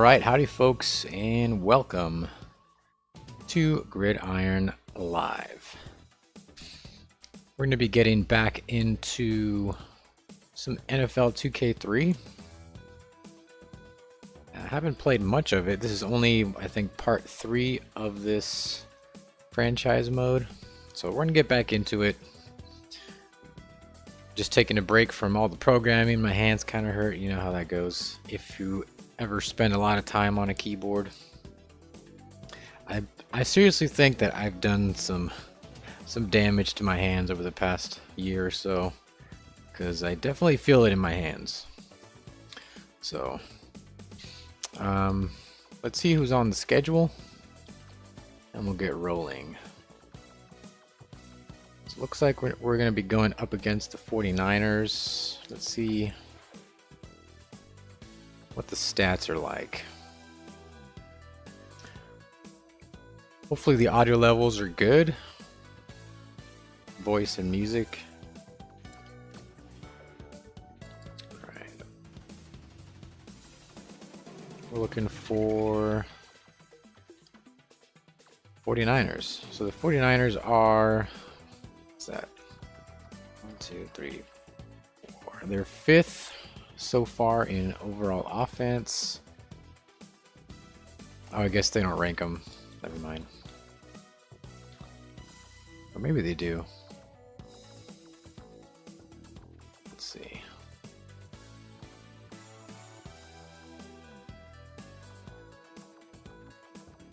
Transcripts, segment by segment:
Alright, howdy folks, and welcome to Gridiron Live. We're going to be getting back into some NFL 2K3. I haven't played much of it. This is only, I think, part 3 of this franchise mode. So we're going to get back into it. Just taking a break from all the programming. My hands kind of hurt. You know how that goes if you ever spend a lot of time on a keyboard. I seriously think that I've done some damage to my hands over the past year or so, because I definitely feel it in my hands. So let's see who's on the schedule and we'll get rolling. So it looks like we're going to be going up against the 49ers. Let's see what the stats are like. Hopefully the audio levels are good. Voice and music. Alright. We're looking for 49ers. So the 49ers are, what's that? 1, 2, 3, 4. They're 5th so far in overall offense. Oh, I guess they don't rank them. Never mind. Or maybe they do. Let's see.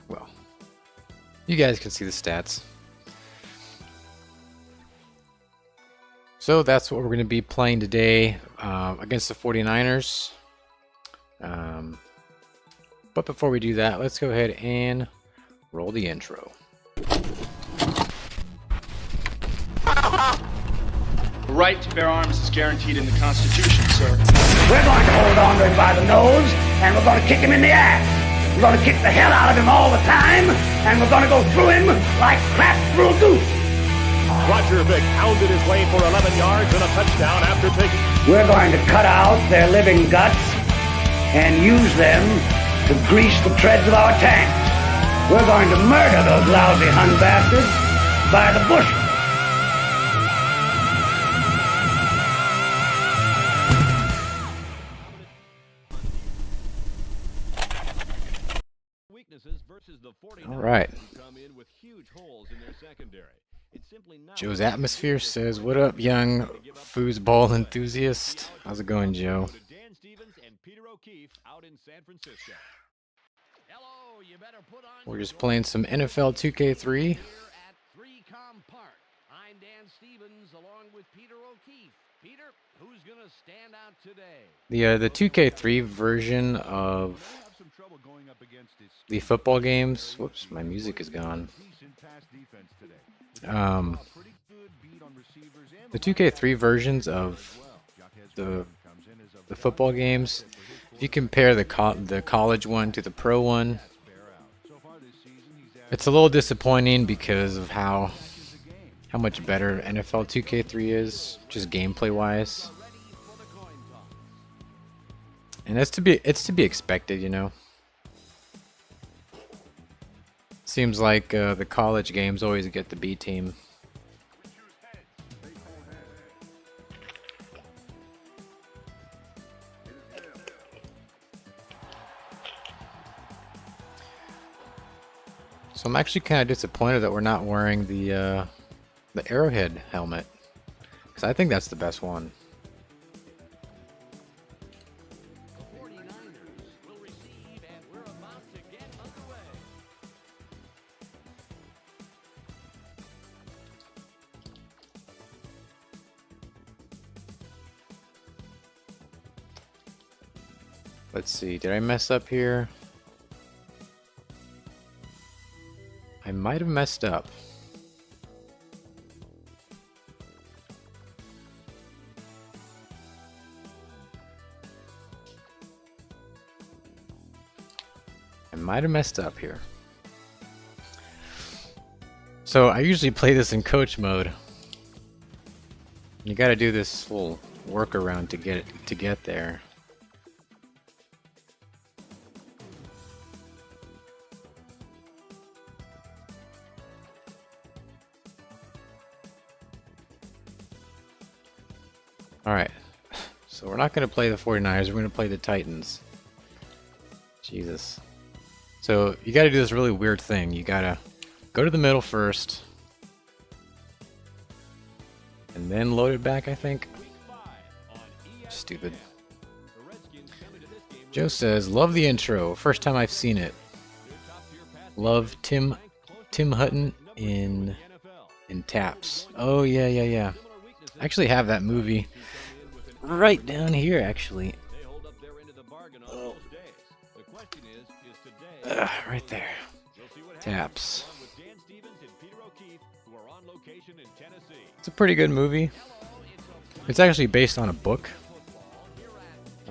Well, you guys can see the stats. So that's what we're going to be playing today against the 49ers. But before we do that, let's go ahead and roll the intro. The right to bear arms is guaranteed in the Constitution, sir. We're going to hold on to him by the nose, and we're going to kick him in the ass. We're going to kick the hell out of him all the time, and we're going to go through him like crap through a goose. Roger Vick pounded his way for 11 yards and a touchdown after taking... We're going to cut out their living guts and use them to grease the treads of our tanks. We're going to murder those lousy Hun bastards by the bushel. All right. Joe's Atmosphere says, "What up, young foosball enthusiast? How's it going, Joe?" We're just playing some NFL 2K3. The 2K3 version of the football games. Whoops, my music is gone. The 2K3 versions of the football games, if you compare the college one to the pro one, it's a little disappointing because of how much better NFL 2K3 is, just gameplay wise. And it's to be expected, you know. Seems like the college games always get the B team. So I'm actually kind of disappointed that we're not wearing the Arrowhead helmet, because I think that's the best one. Let's see, did I mess up here? I might have messed up. Here. So I usually play this in coach mode. You got to do this little workaround to get there. Alright. So we're not going to play the 49ers. We're going to play the Titans. Jesus. So you got to do this really weird thing. You got to go to the middle first. And then load it back, I think. Stupid. Joe says, love the intro. First time I've seen it. Love Tim Hutton in Taps. Oh, yeah. I actually have that movie right down here, actually. Oh. Right there. Taps. It's a pretty good movie. It's actually based on a book.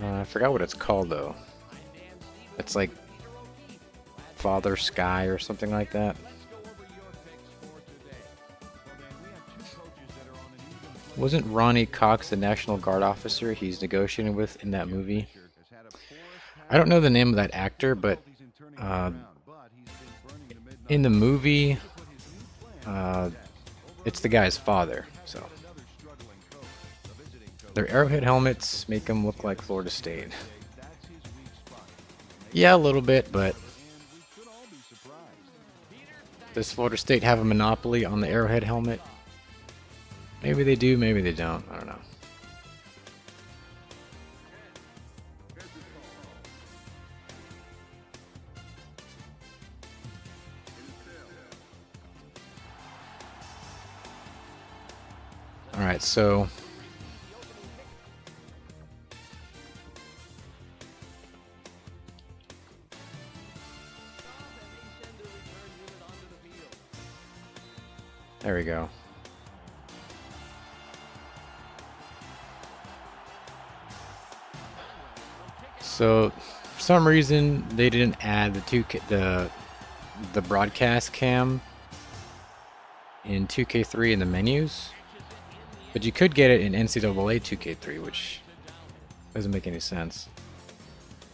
I forgot what it's called, though. It's like Father Sky or something like that. Wasn't Ronnie Cox the National Guard officer he's negotiating with in that movie? I don't know the name of that actor, but in the movie, it's the guy's father. So their Arrowhead helmets make them look like Florida State. Yeah, a little bit, but does Florida State have a monopoly on the Arrowhead helmet? Maybe they do, maybe they don't. I don't know. Alright, so there we go. So, for some reason, they didn't add the broadcast cam in 2K3 in the menus, but you could get it in NCAA 2K3, which doesn't make any sense.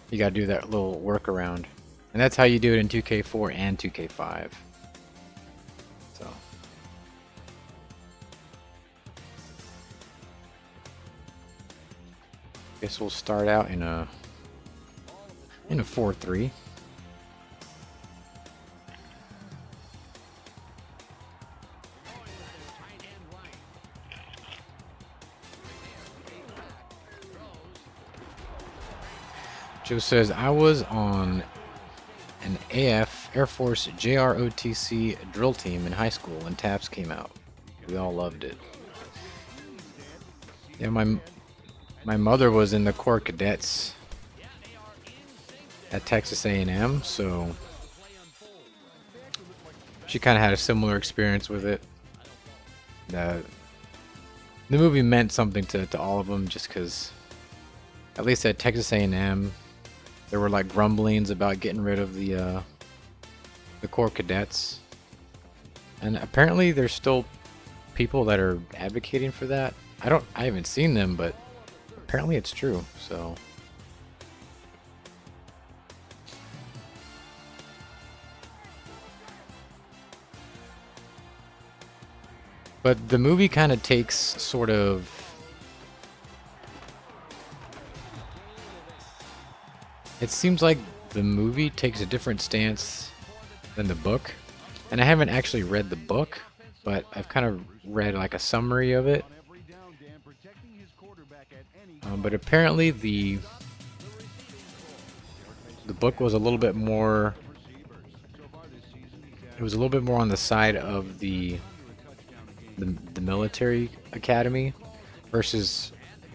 You got to do that little workaround, and that's how you do it in 2K4 and 2K5. So. Guess we'll start out in a 4-3. Joe says, I was on an AF Air Force JROTC drill team in high school when Taps came out. We all loved it. Yeah, my mother was in the Corps Cadets at Texas A&M, so she kind of had a similar experience with it. The movie meant something to all of them, just because, at least at Texas A&M, there were like grumblings about getting rid of the Corps Cadets, and apparently there's still people that are advocating for that. I haven't seen them, but apparently it's true. So. But the movie kind of takes sort of it seems like the movie takes a different stance than the book. And I haven't actually read the book, but I've kind of read like a summary of it. But apparently the book was a little bit more, it was a little bit more on the side of the military academy versus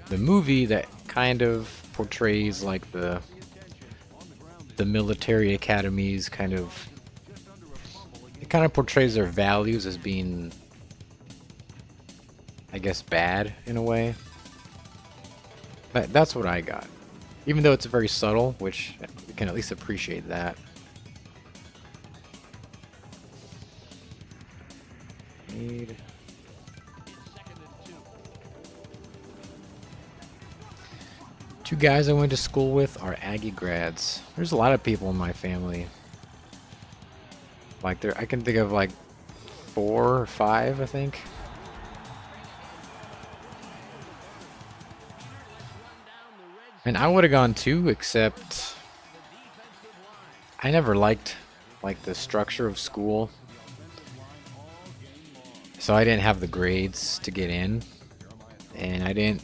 the movie that kind of portrays like the military academies kind of, it kind of portrays their values as being, I guess, bad in a way. But that's what I got. Even though it's very subtle, which you can at least appreciate that. Two guys I went to school with are Aggie grads. There's a lot of people in my family. Like I can think of like 4 or 5, I think. And I would have gone 2, except I never liked like the structure of school. So I didn't have the grades to get in. And I didn't,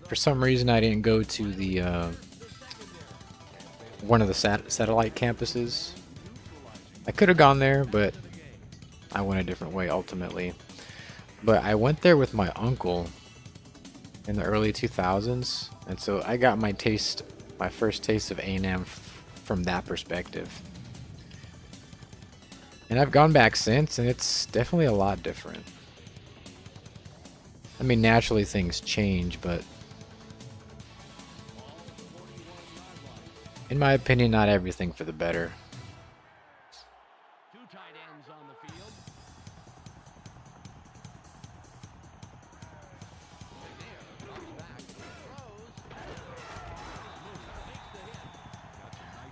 for some reason, I didn't go to the one of the satellite campuses. I could have gone there, but I went a different way ultimately. But I went there with my uncle in the early 2000s, and so I got my first taste of A&M from that perspective. And I've gone back since, and it's definitely a lot different. I mean, naturally things change, but in my opinion, not everything for the better.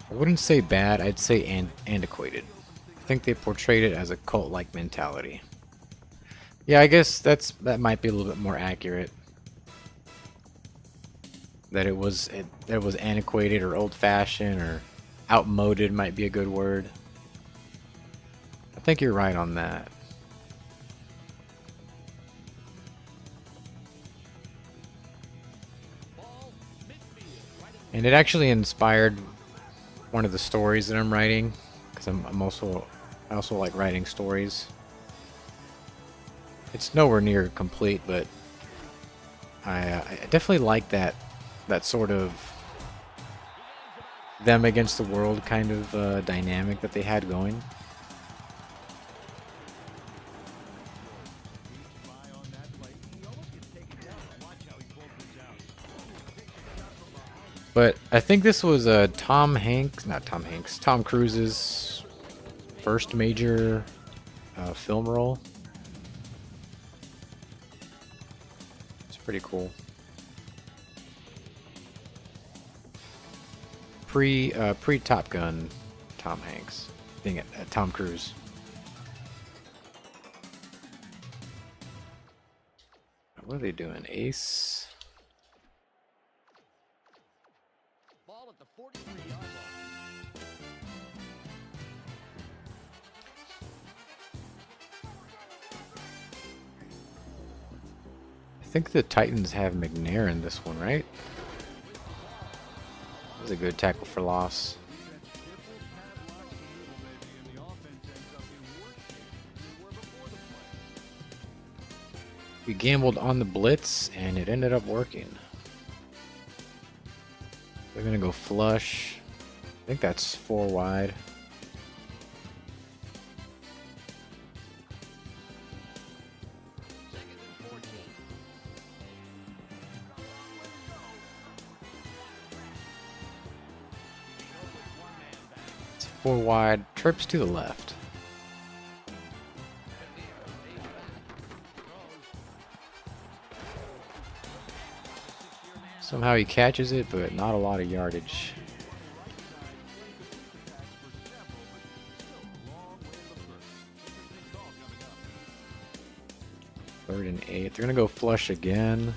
I wouldn't say bad, I'd say antiquated. I think they portrayed it as a cult-like mentality. Yeah, I guess that might be a little bit more accurate. That it was antiquated or old-fashioned or outmoded might be a good word. I think you're right on that. And it actually inspired one of the stories that I'm writing, because I also like writing stories. It's nowhere near complete, but I definitely like that sort of them against the world kind of dynamic that they had going. But I think this was Tom Cruise's first major film role. It's pretty cool. Pre Top Gun, Tom Hanks. Dang it, Tom Cruise. What are they doing? Ace. Ball at the 43-yard line. I think the Titans have McNair in this one, right? That was a good tackle for loss. We gambled on the blitz, and it ended up working. They're going to go flush. I think that's 4 wide. It's 4 wide. Trips to the left. Somehow he catches it, but not a lot of yardage. Third and 8. They're going to go flush again.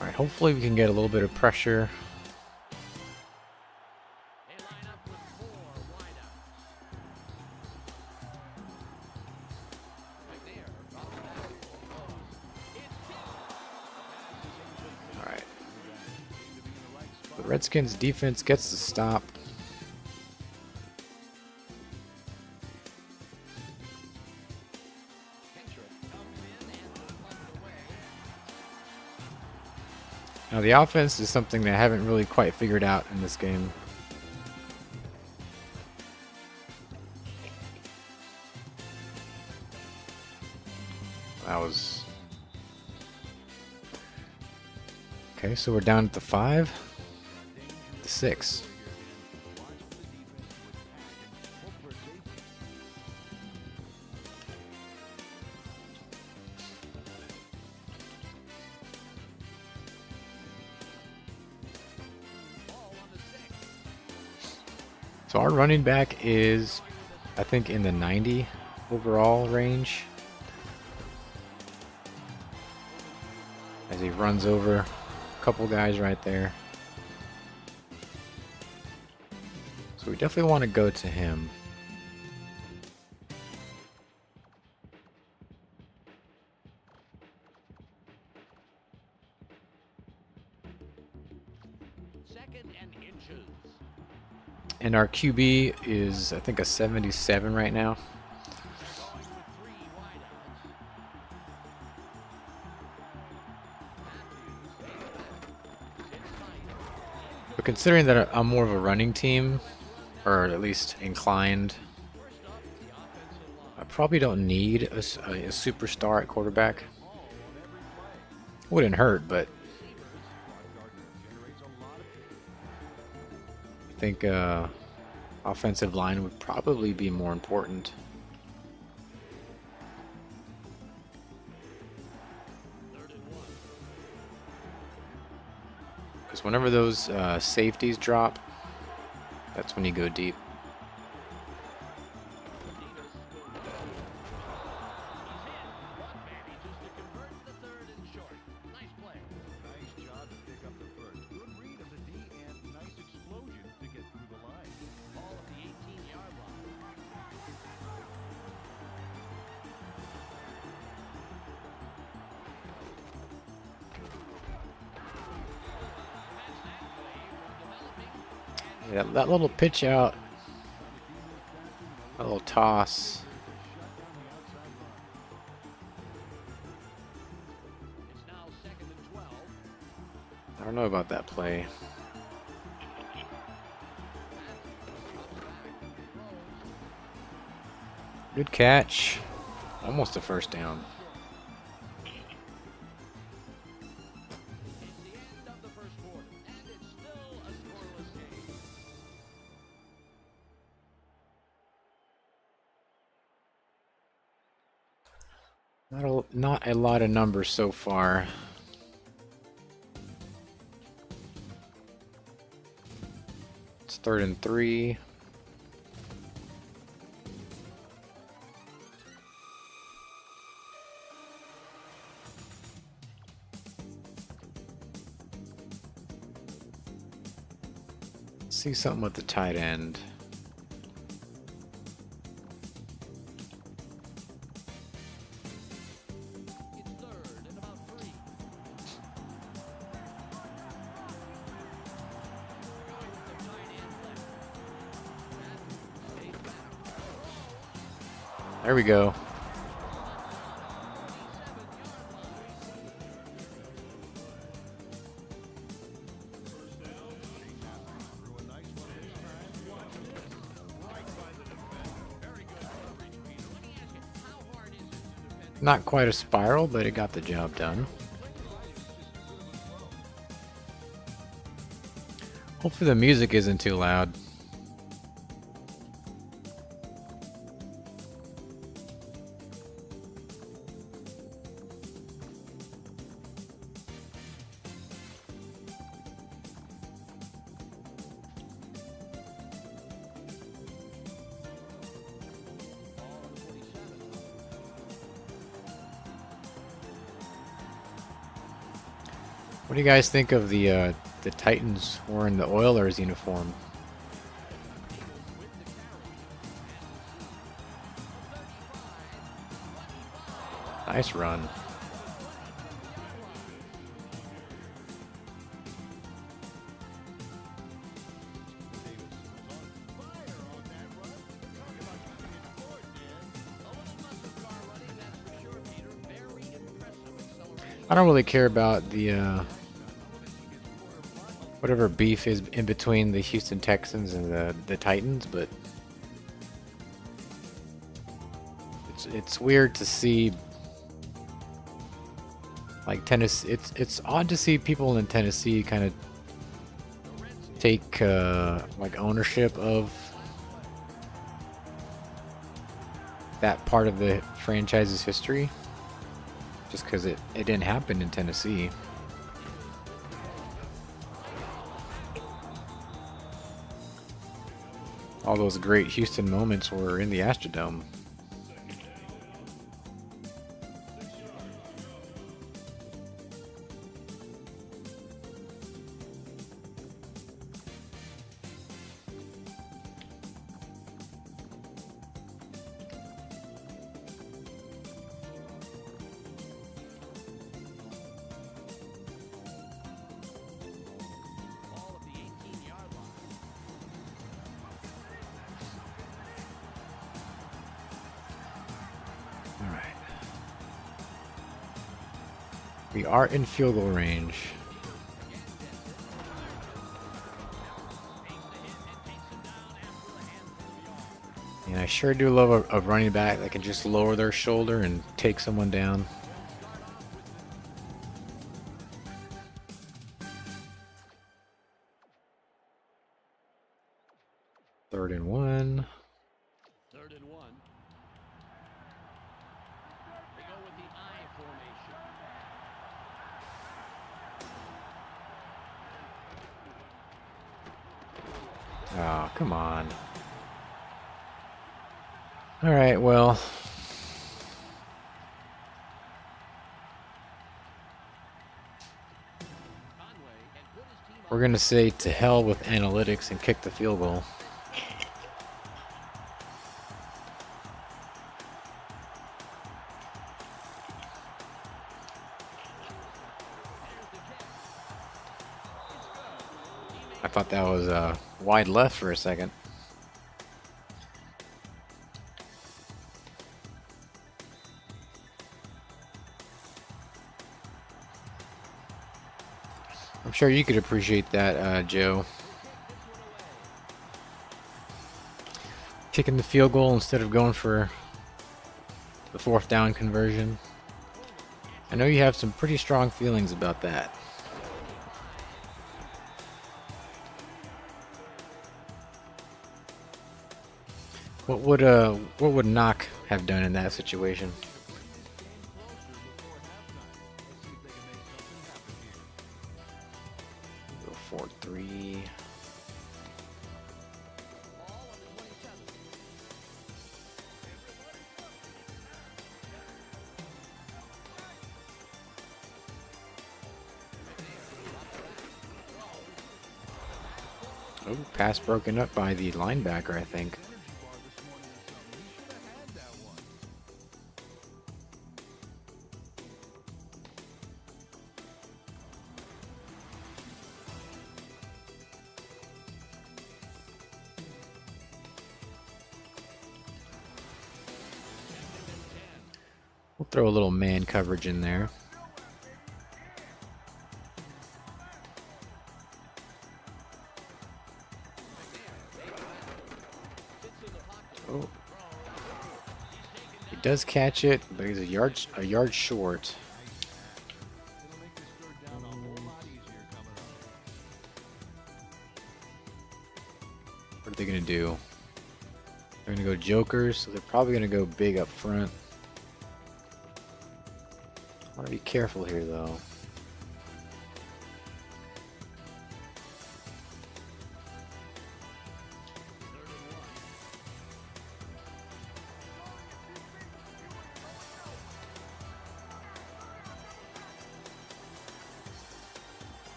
All right, hopefully we can get a little bit of pressure. The Redskins defense gets the stop. Now the offense is something that I haven't really quite figured out in this game. That was... Okay, so we're down at the 5. The 6. So our running back is, I think, in the 90 overall range. As he runs over a couple guys right there. So we definitely want to go to him. And our QB is, I think, a 77 right now. But considering that I'm more of a running team, or at least inclined, I probably don't need a superstar at quarterback. Wouldn't hurt, but I think offensive line would probably be more important. Because whenever those safeties drop, that's when you go deep. Yeah, that little pitch out, a little toss. I don't know about that play. Good catch. Almost a first down. Not a lot of numbers so far. It's 3rd and 3. Let's see something with the tight end. There we go. Not quite a spiral, but it got the job done. Hopefully the music isn't too loud. What do you guys think of the Titans wearing the Oilers uniform? Nice run. I don't really care about the whatever beef is in between the Houston Texans and the Titans, but it's weird to see, like, Tennessee. It's odd to see people in Tennessee kind of take like ownership of that part of the franchise's history, just because it didn't happen in Tennessee. All those great Houston moments were in the Astrodome. Ball at the 18-yard line. All right. We are in field goal range. And I sure do love a running back that can just lower their shoulder and take someone down. Third and 1. 3rd and 1. They go with the I formation. Oh, come on. All right, well, Conway and put his team we're going to say to hell with analytics and kick the field goal. I thought that was wide left for a second. I'm sure you could appreciate that, Joe. Kicking the field goal instead of going for the 4th down conversion. I know you have some pretty strong feelings about that. What would Knock have done in that situation? Go 4-3. Oh, pass broken up by the linebacker, I think. We'll throw a little man coverage in there. Oh. He does catch it, but he's a yard short. What are they gonna do? They're gonna go jokers, so they're probably gonna go big up front. I want to be careful here, though.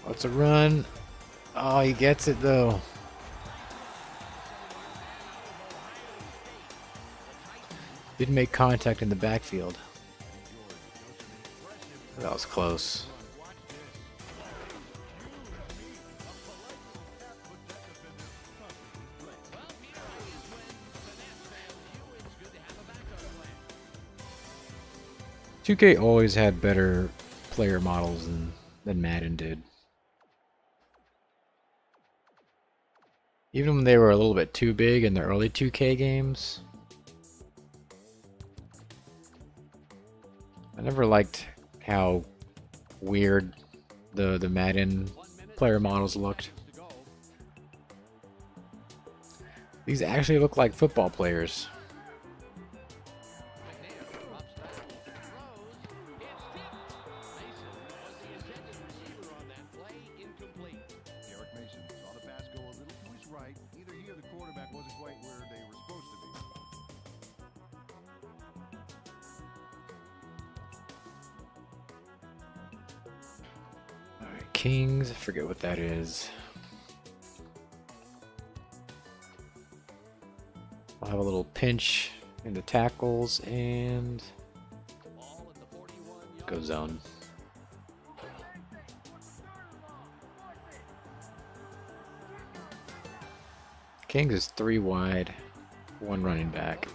What's a run? Oh, he gets it, though. Didn't make contact in the backfield. That was close. "2K always had better player models than Madden did. Even when they were a little bit too big in the early 2K games. I never liked how weird the Madden player models looked. These actually look like football players. or the quarterback wasn't quite where they were supposed to be. All right, Kings. I forget what that is. I'll have a little pinch in the tackles and Ball at the 41-yard go zone. Kings is 3 wide, 1 running back.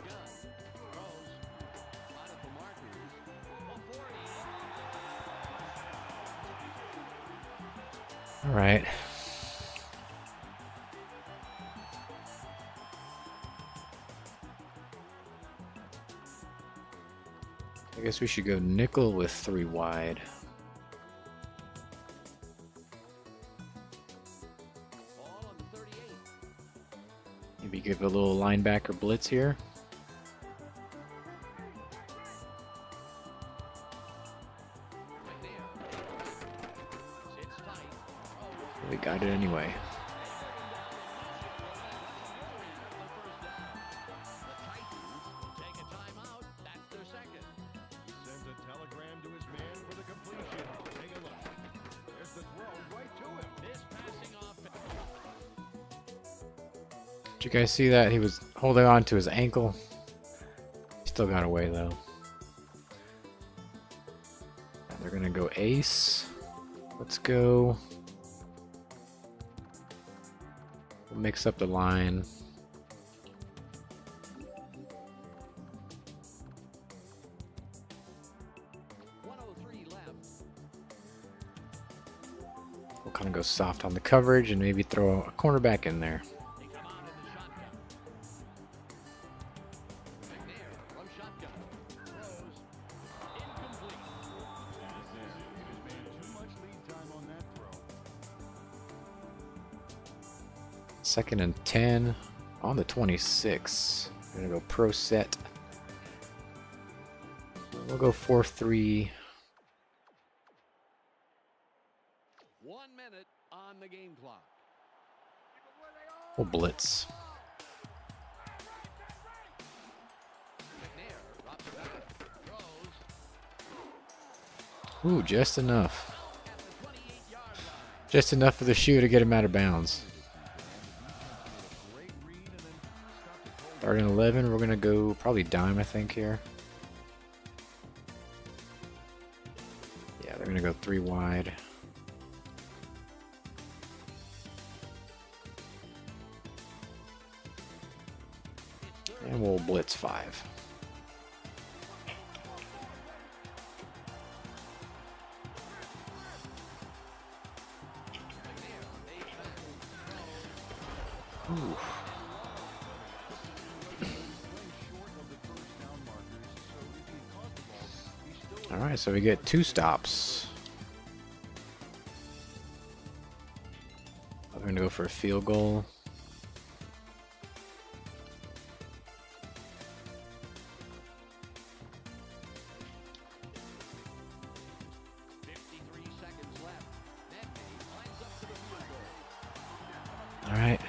All right. I guess we should go nickel with 3 wide. Ball on the 38. Maybe give a little linebacker blitz here. Sits tight. We got it anyway. The Titans will take a timeout. That's their second. He sends a telegram to his man for the completion. Take a look. There's the throw right to him. This passing offense. Did you guys see that? He was holding on to his ankle. He still got away though. And they're gonna go ace. Let's go. We'll mix up the line. We'll kind of go soft on the coverage and maybe throw a cornerback in there. They come out in the shotgun. McNair from shotgun. Throws. Incomplete. Gave his man too much lead time on that throw. 2nd and 10 on the 26. We're gonna go pro set. We'll go 4-3. 1 minute on the game clock. We'll blitz. McNair drops it back. Throws. Ooh, just enough. At the 28-yard line. Just enough for the shoe to get him out of bounds. Great read and then stopped it cold. 3rd and 11. We're gonna go probably dime, I think here. Yeah, they're gonna go 3 wide. And we'll blitz 5. Ooh. All right, so we get 2 stops. We're gonna go for a field goal. All right.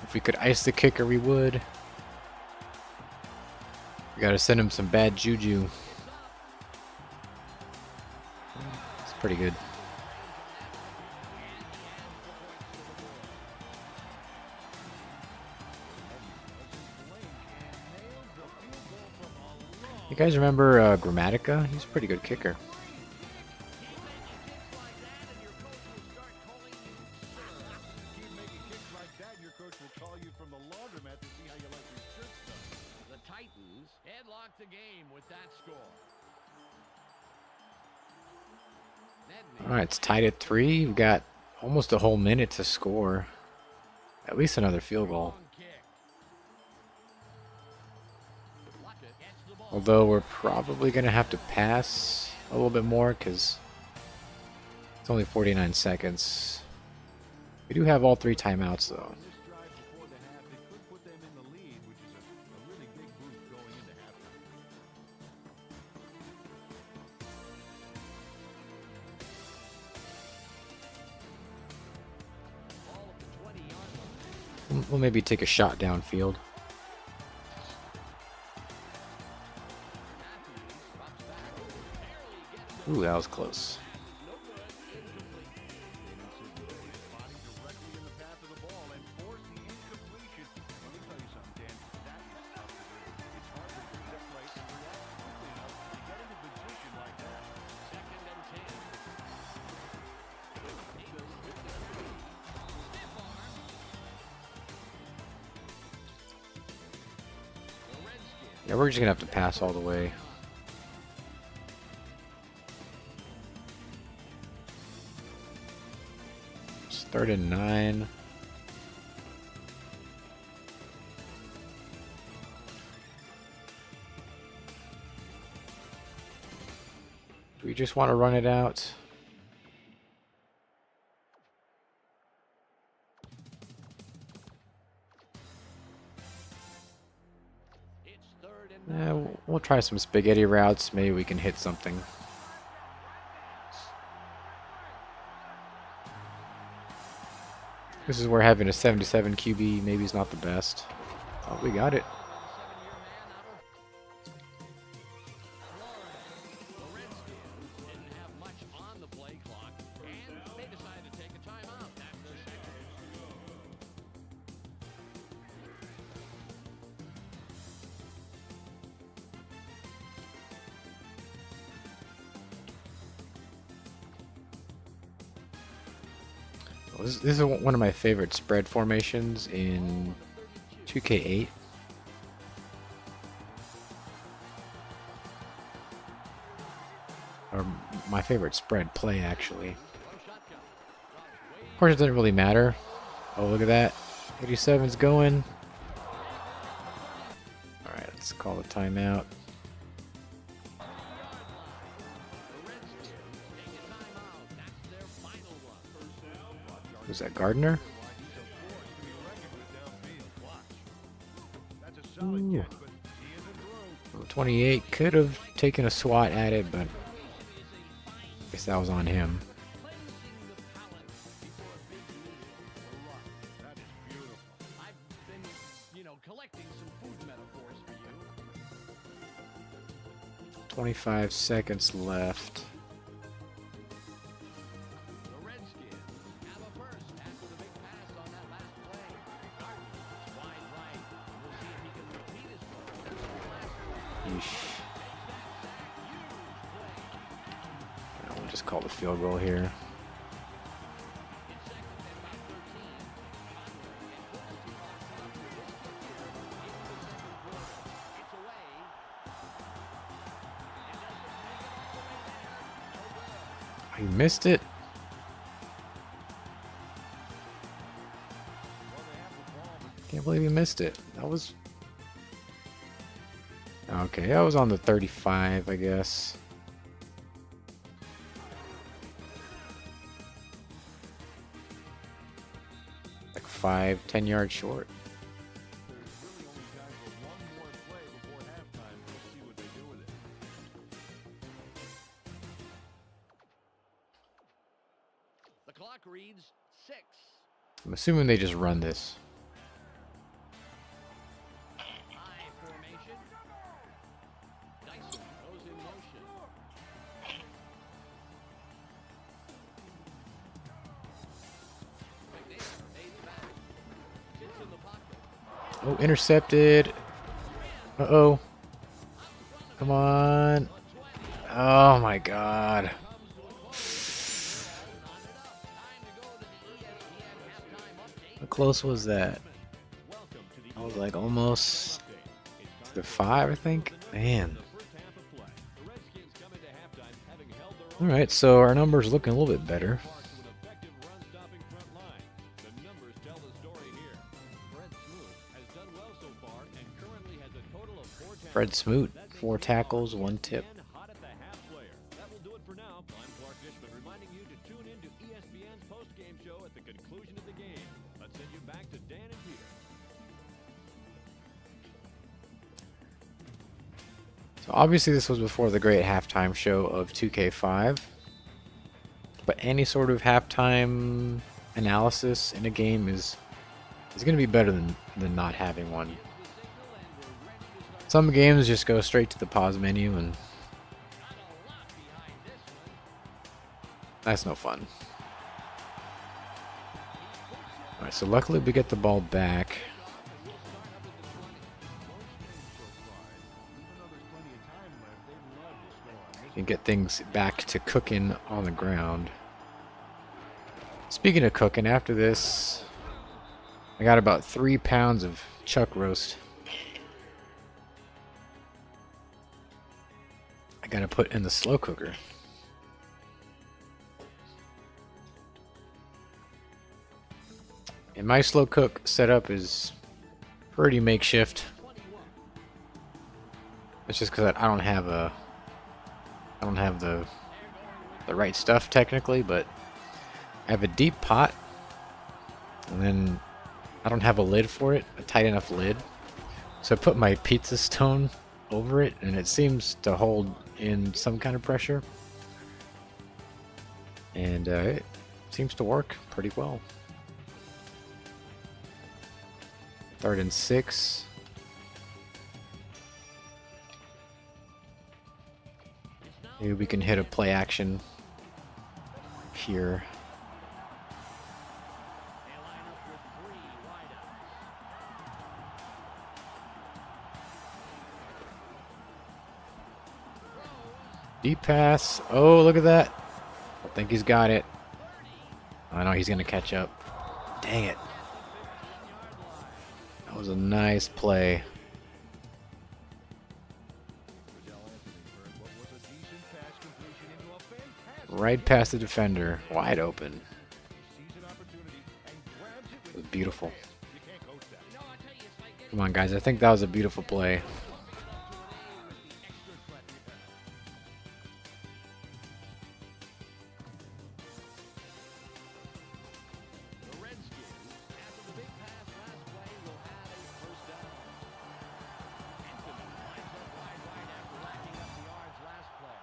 If we could ice the kicker, we would. We gotta send him some bad juju. It's pretty good. You guys remember Grammatica? He's a pretty good kicker. Keep making kicks like that, and your coach will call you from the laundromat to see how you like your shirt stuff. The Titans headlock the game with that score. All right, it's tied at 3. We've got almost a whole minute to score. At least another field goal. Although we're probably going to have to pass a little bit more because it's only 49 seconds. We do have all 3 timeouts though. This drive before the half, they could put them in the lead, which is a really big boost going into halftime. We'll maybe take a shot downfield. Ooh, that was close. Yeah, we're just gonna have to pass all the way. It's 3rd and 9. Do we just want to run it out? We'll try some spaghetti routes. Maybe we can hit something. This is where having a 77 QB maybe is not the best. Oh, we got it. This is one of my favorite spread formations in 2K8. Or my favorite spread play, actually. Of course, it doesn't really matter. Oh, look at that. 87's going. Alright, let's call the timeout. Was that Gardner? Ooh. 28 could have taken a swat at it, but I guess that was on him. I've been, collecting some food metaphors for you. 25 seconds left. The Redskins have a first after the big pass on that last play. Gardner wide right. We'll see if he can repeat his play. Yeesh. We'll just call the field goal here. He missed it. Can't believe he missed it. That was... Okay, that was on the 35, I guess. Like 5-10 yards short. The clock reads 6. I'm assuming they just run this. High formation. Dyson goes in motion. McNair fades back. Sits in the pocket. Oh, intercepted. Uh-oh. Come on. Oh my god. How close was that? I was like almost to the 5, I think. Man. Alright, so our numbers looking a little bit better. Fred Smoot, 4 tackles, 1 tip. That will do it for now. I'm Clark Dishman, reminding you to tune in to ESPN's post-game show at the conclusion of the game. Let's send you back to Dan and Peter. So obviously this was before the great halftime show of 2K5. But any sort of halftime analysis in a game is It's gonna be better than not having one. Some games just go straight to the pause menu, and that's no fun. Alright, so luckily we get the ball back. And get things back to cooking on the ground. Speaking of cooking, after this, I got about 3 pounds of chuck roast. I gotta put in the slow cooker. And my slow cook setup is pretty makeshift. It's just because I don't have the right stuff technically, but I have a deep pot, and then I don't have a lid for it, a tight enough lid. So I put my pizza stone over it, and it seems to hold in some kind of pressure, and it seems to work pretty well. 3rd and 6. Maybe we can hit a play action here. Deep pass. Oh, look at that. I think he's got it. I know he's going to catch up. Dang it. That was a nice play. Right past the defender. Wide open. It was beautiful. Come on, guys. I think that was a beautiful play. The Redskins, after the big pass last play, will have a first down. Anthony lines up wide right after racking up the yards last play.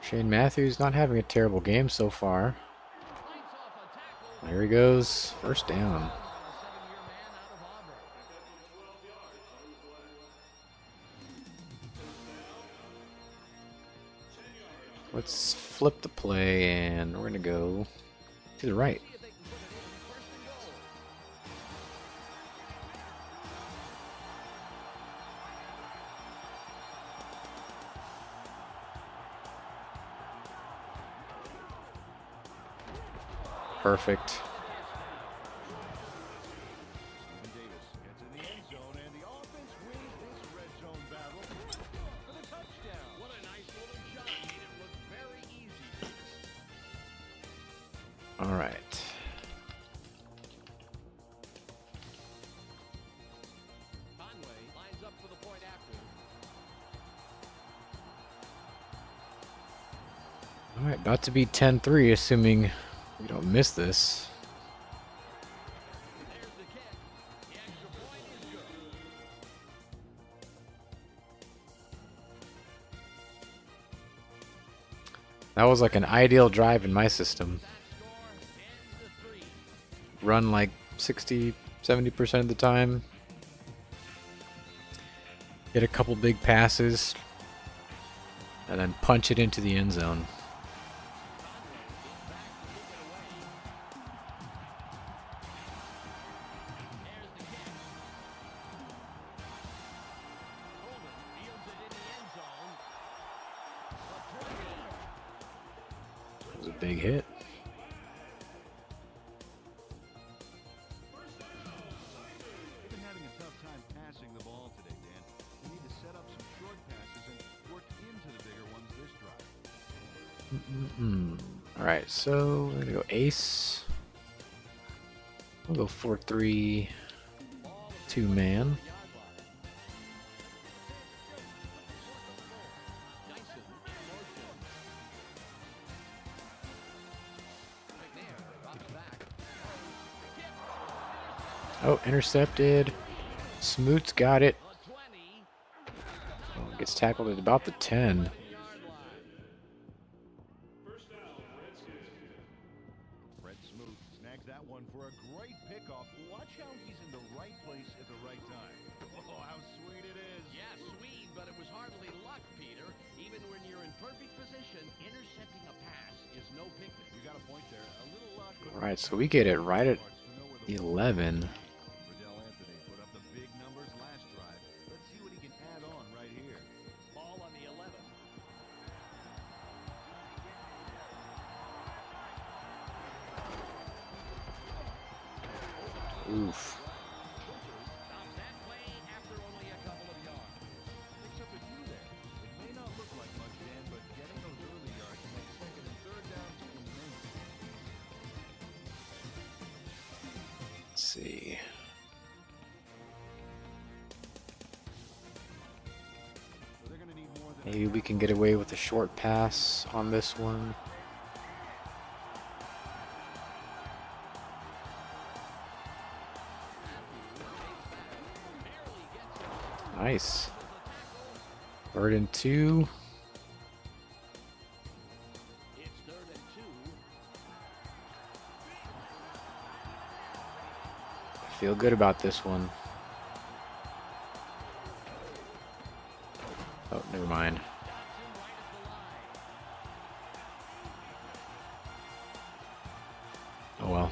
Shane Matthews not having a terrible game so far. Fights off a tackle. There he goes. First down. A 7-year man out of Auburn. Let's flip the play, and we're going to go to the right. See if they can put it in. First and goal. Perfect. Davis gets in the end zone, and the offense wins this red zone battle for the touchdown. What a nice little shot. Made it look very easy. All right. Conway lines up for the point after. All right, about to be 10-3, assuming we don't miss this. There's the kick. The extra point is good. That was like an ideal drive in my system. That score ends the 3. Run like 60, 70% of the time. Get a couple big passes. And then punch it into the end zone. It was a big hit. They've been having a tough time passing the ball today, Dan. They need to set up some short passes and work into the bigger ones this drive. All right, so we're gonna go ace. We'll go 4-3, 2-man. Oh, intercepted. Smoot's got it. Oh, gets tackled at about the 10. Fred Smoot snags that one one for a great pickoff. Watch how he's in the right place at the right time. Oh, how sweet it is. Yeah, sweet, but it was hardly luck, Peter. Even when you're in perfect position, intercepting a pass is no picnic. You got a point there. A little luck. All right, so we get it right at 11. Riddell Anthony put up the big numbers last drive. Let's see what he can add on right here. Ball on the 11. Oof. Stops that play after only a couple of yards. Picks up a few there. It may not look like much, Dan, but getting those early yards makes second and third downs immense. Let's see. So they're going to need more than Maybe we can get away with a short pass on this one. Nice. Third and 2. It's 3rd and 2. I feel good about this one. Oh, never mind. Oh well.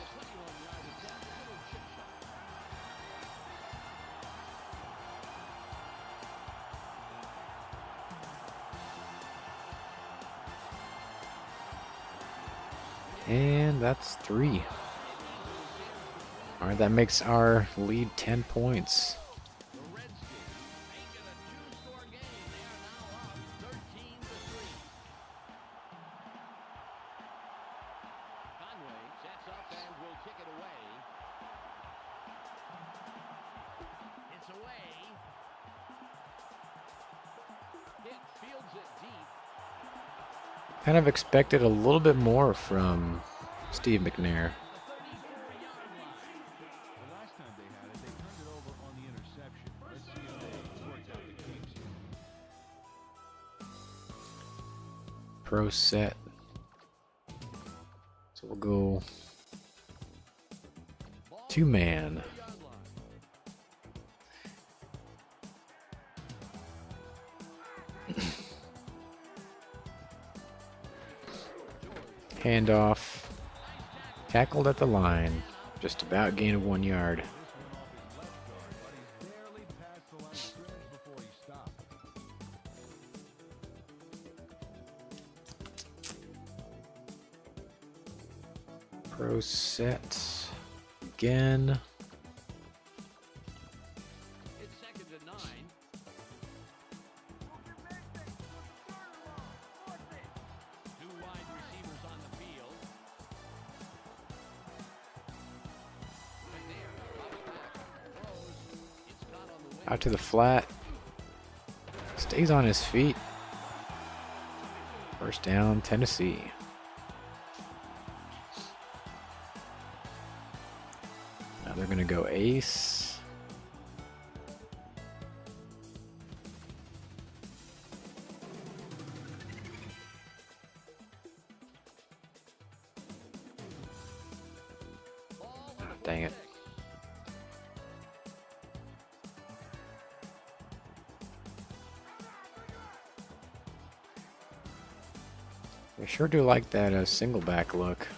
And that's 3. All right, that makes our lead 10 points. The Redskins make it a 2-score game. They are now up 13-3. Conway sets up and will kick it away. It's away. Hit fields it deep. Kind of expected a little bit more from Steve McNair. the last time they had it, they turned it over on the interception. Let's see if they worked out the kinks here. Pro set. So we'll go 2-man. Handoff. Tackled at the line. Just about gain of 1 yard. This one off his left guard, but he's barely past the line of scrimmage before he stopped. Pro set. Again. It's 2nd and 9. Two wide receivers on the field. McNair drops back, throws. It's caught on the wing. Out to the flat. Stays on his feet. First down, Tennessee. Now they're going to go ace. Ball on the Dang it. 46. We sure do like that single back look. There's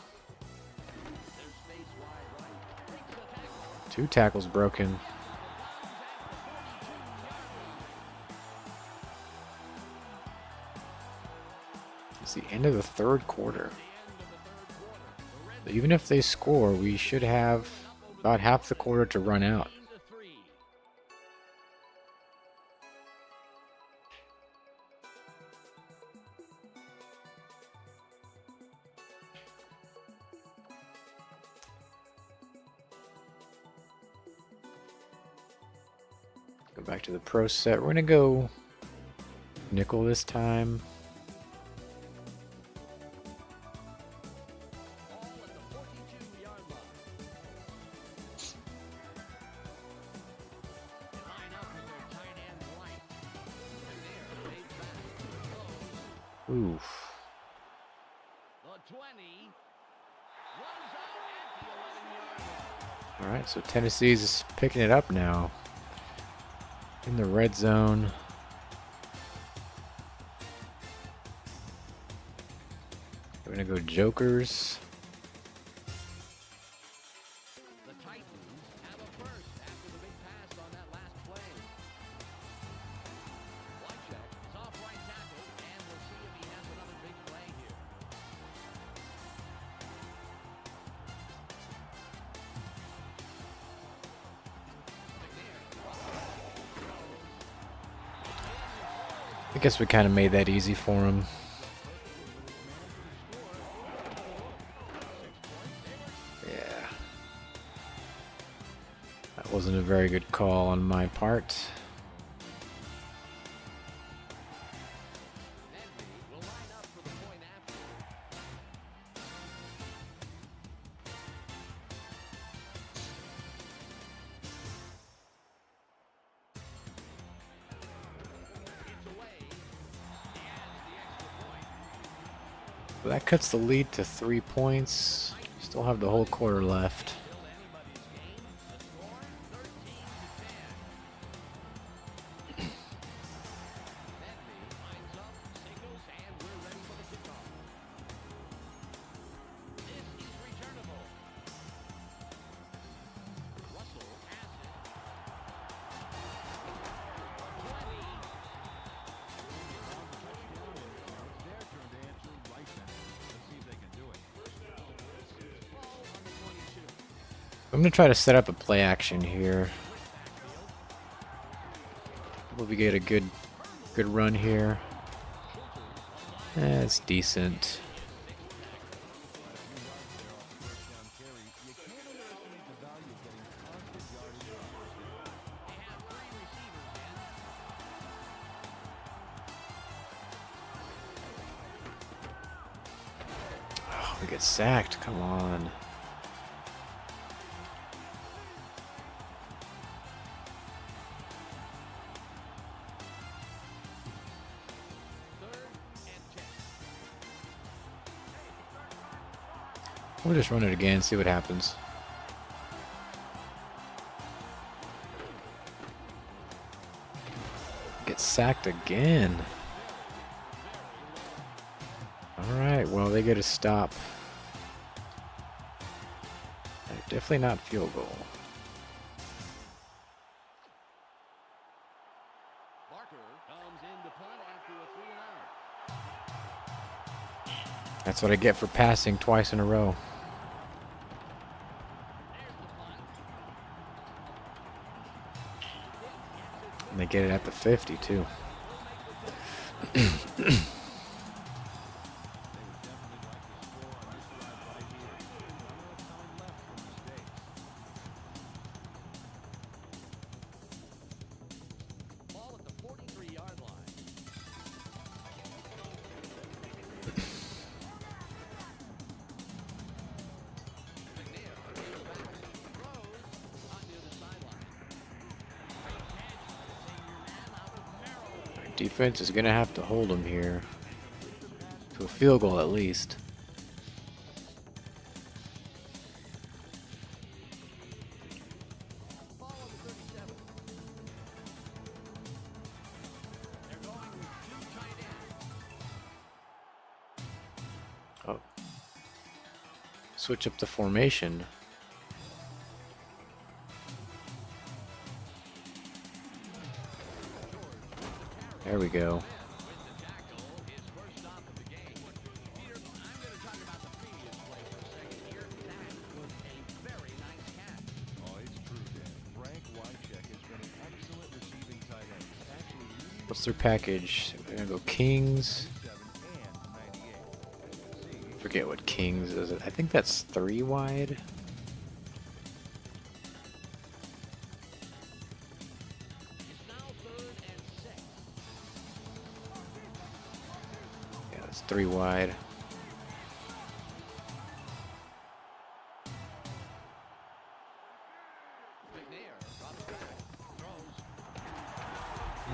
space wide right. Breaks the tackle. 2 tackles broken. It's the end of the 3rd quarter. Even if they score, we should have about half the quarter to run out. 13-3. Go back to the pro set. We're going to go nickel this time. Ball at the 42-yard line. They line up with their tight end right. McNair fades back. Throws. Oof. The 20. Runs out at the 11-yard line. All right, so Tennessee's picking it up now in the red zone. We're gonna go Jokers. The Titans have a first after the big pass on that last play. Wycheck is off right tackle, and we'll see if he has another big play here. I guess we kind of made that easy for him. Yeah. That wasn't a very good call on my part. Will line up for the point after. It's away. He adds the extra point. Well, that cuts the lead to 3 points. Still have the whole quarter left. Still anybody's game. The score 13-10. Medley lines up, signals, and we're ready for the kickoff. This is returnable. Russell has it. 20. It's their turn to answer right now. Let's see if they can do it. Ball on the 22. I'm gonna try to set up a play action here. Will we get a good run here? It's decent. You can't underestimate the value of getting constant yardage on first down. They have 3 receivers in. Oh, we get sacked. Come on. Third and 10. We'll just run it again, see what happens. Get sacked again. Alright, well, they get a stop. Definitely not field goal. Barker comes in to punt after a 3-and-out. That's what I get for passing twice in a row. There's the punt. And they get it at the 50 too. Ball at the 43-yard line. McNair is back. Throws on near the sideline. Great catch by the senior man out of Maryland. Defense is gonna have to hold them here to a field goal at least. Ball on the 37. They're going with 2 tight ends. Oh. Switch up the formation. There we go. With the tackle, his first stop of the game. Peter, I'm going to talk about the previous play for a second here. That was a very nice catch. Oh, it's true, Dan. Frank Wycheck has been an excellent receiving tight end. He's actually leading What's their package? We're gonna go Kings. 7 and 98. Forget what Kings is. I think that's 3 wide. It's now 3rd and 6. Yeah, that's 3 wide. McNair drops back, throws.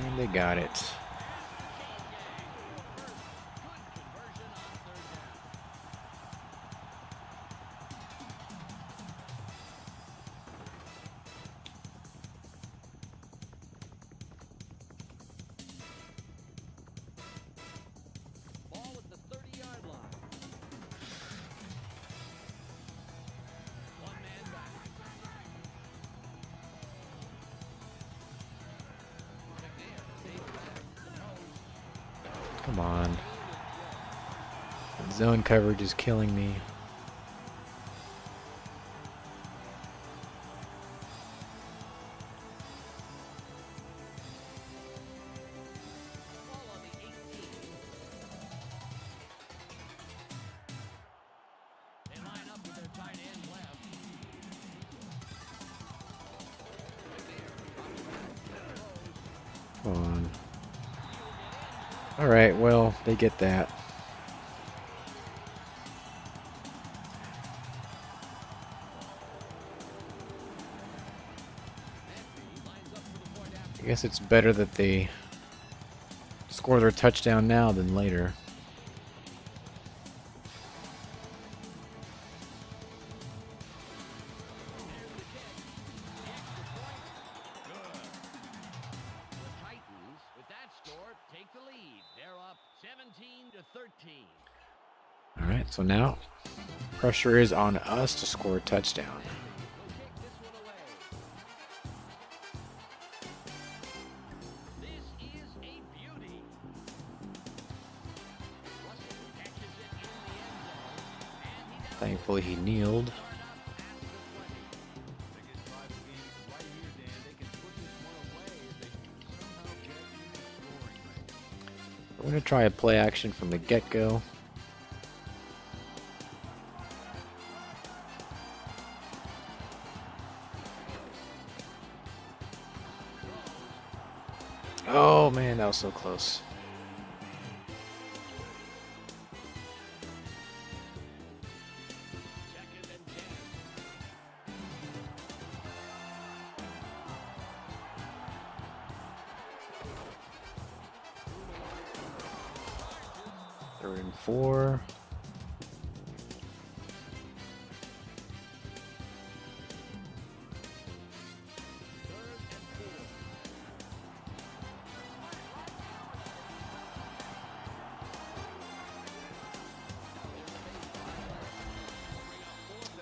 And they got it. Good conversion on 3rd down. Come on. Zone coverage is killing me. Ball on the 18. They line up with their tight end left. Come on. Alright, well, they get that. I guess it's better that they score their touchdown now than later. The Titans, with that score, take the lead. They're up 17-13. Alright, so now pressure is on us to score a touchdown. They'll kick this one away. This is a beauty. Russell catches it in the end zone, and he does Thankfully he kneeled. start up at the 20. Biggest drive of the game right here, Dan. They can put this one away if they somehow get in the scoring range. We're going to try a play action from the get-go. Oh man, that was so close. Second and 10. Third and 4. Third and 4.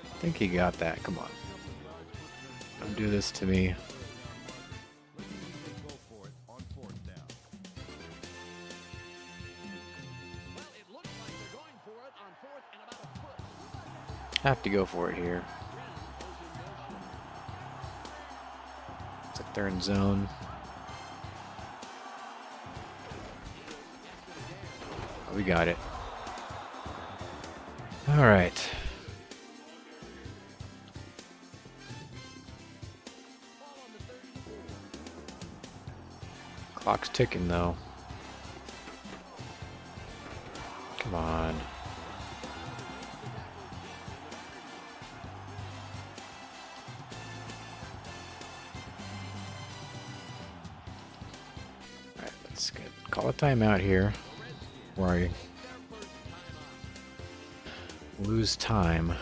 I think he got that. Come on. Don't do this to me. Let's see if they go for it on fourth down. Well, it looks like they're going for it on fourth and about a foot. Have to go for it here. It's a third zone. Oh, we got it. All right. Clock's ticking though. Come on. Alright, let's call a timeout here. Where are you? Lose time.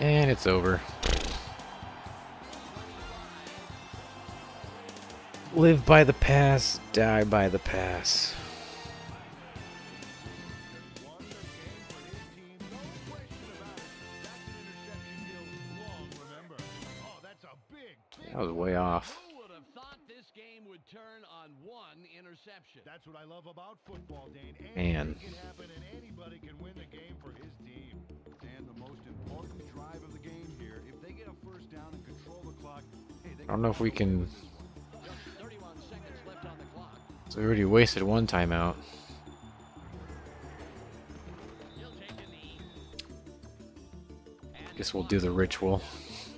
And it's over. Live by the pass, die by the pass. Won the game for his team, no question about it. That's an interception he'll long remember. Oh, that's a big That was way off. Who would have thought this game would turn on one interception? That's what I love about football, Dane. Man. Anything can happen and anybody can win the game for his team. And the most important drive of the game here, if they get a first down and control the clock, hey, they I don't know if we can. Just 31 seconds left on the clock. So we already wasted one timeout. He'll take a knee. And Guess we'll do the ritual.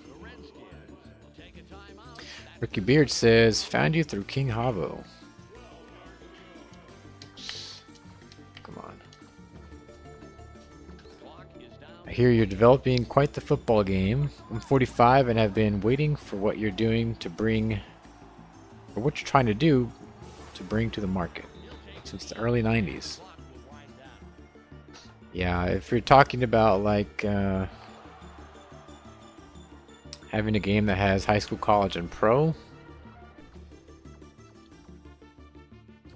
the Redskins will take a timeout. That's Ricky Beard says, "Found you through King Havo." Come on. clock is down. I hear you're developing quite the football game. I'm 45 and have been waiting for what you're doing to bring, or what you're trying to do to bring to the market since the early 90s. Clock will wind down. Yeah, if you're talking about like having a game that has high school, college, and pro,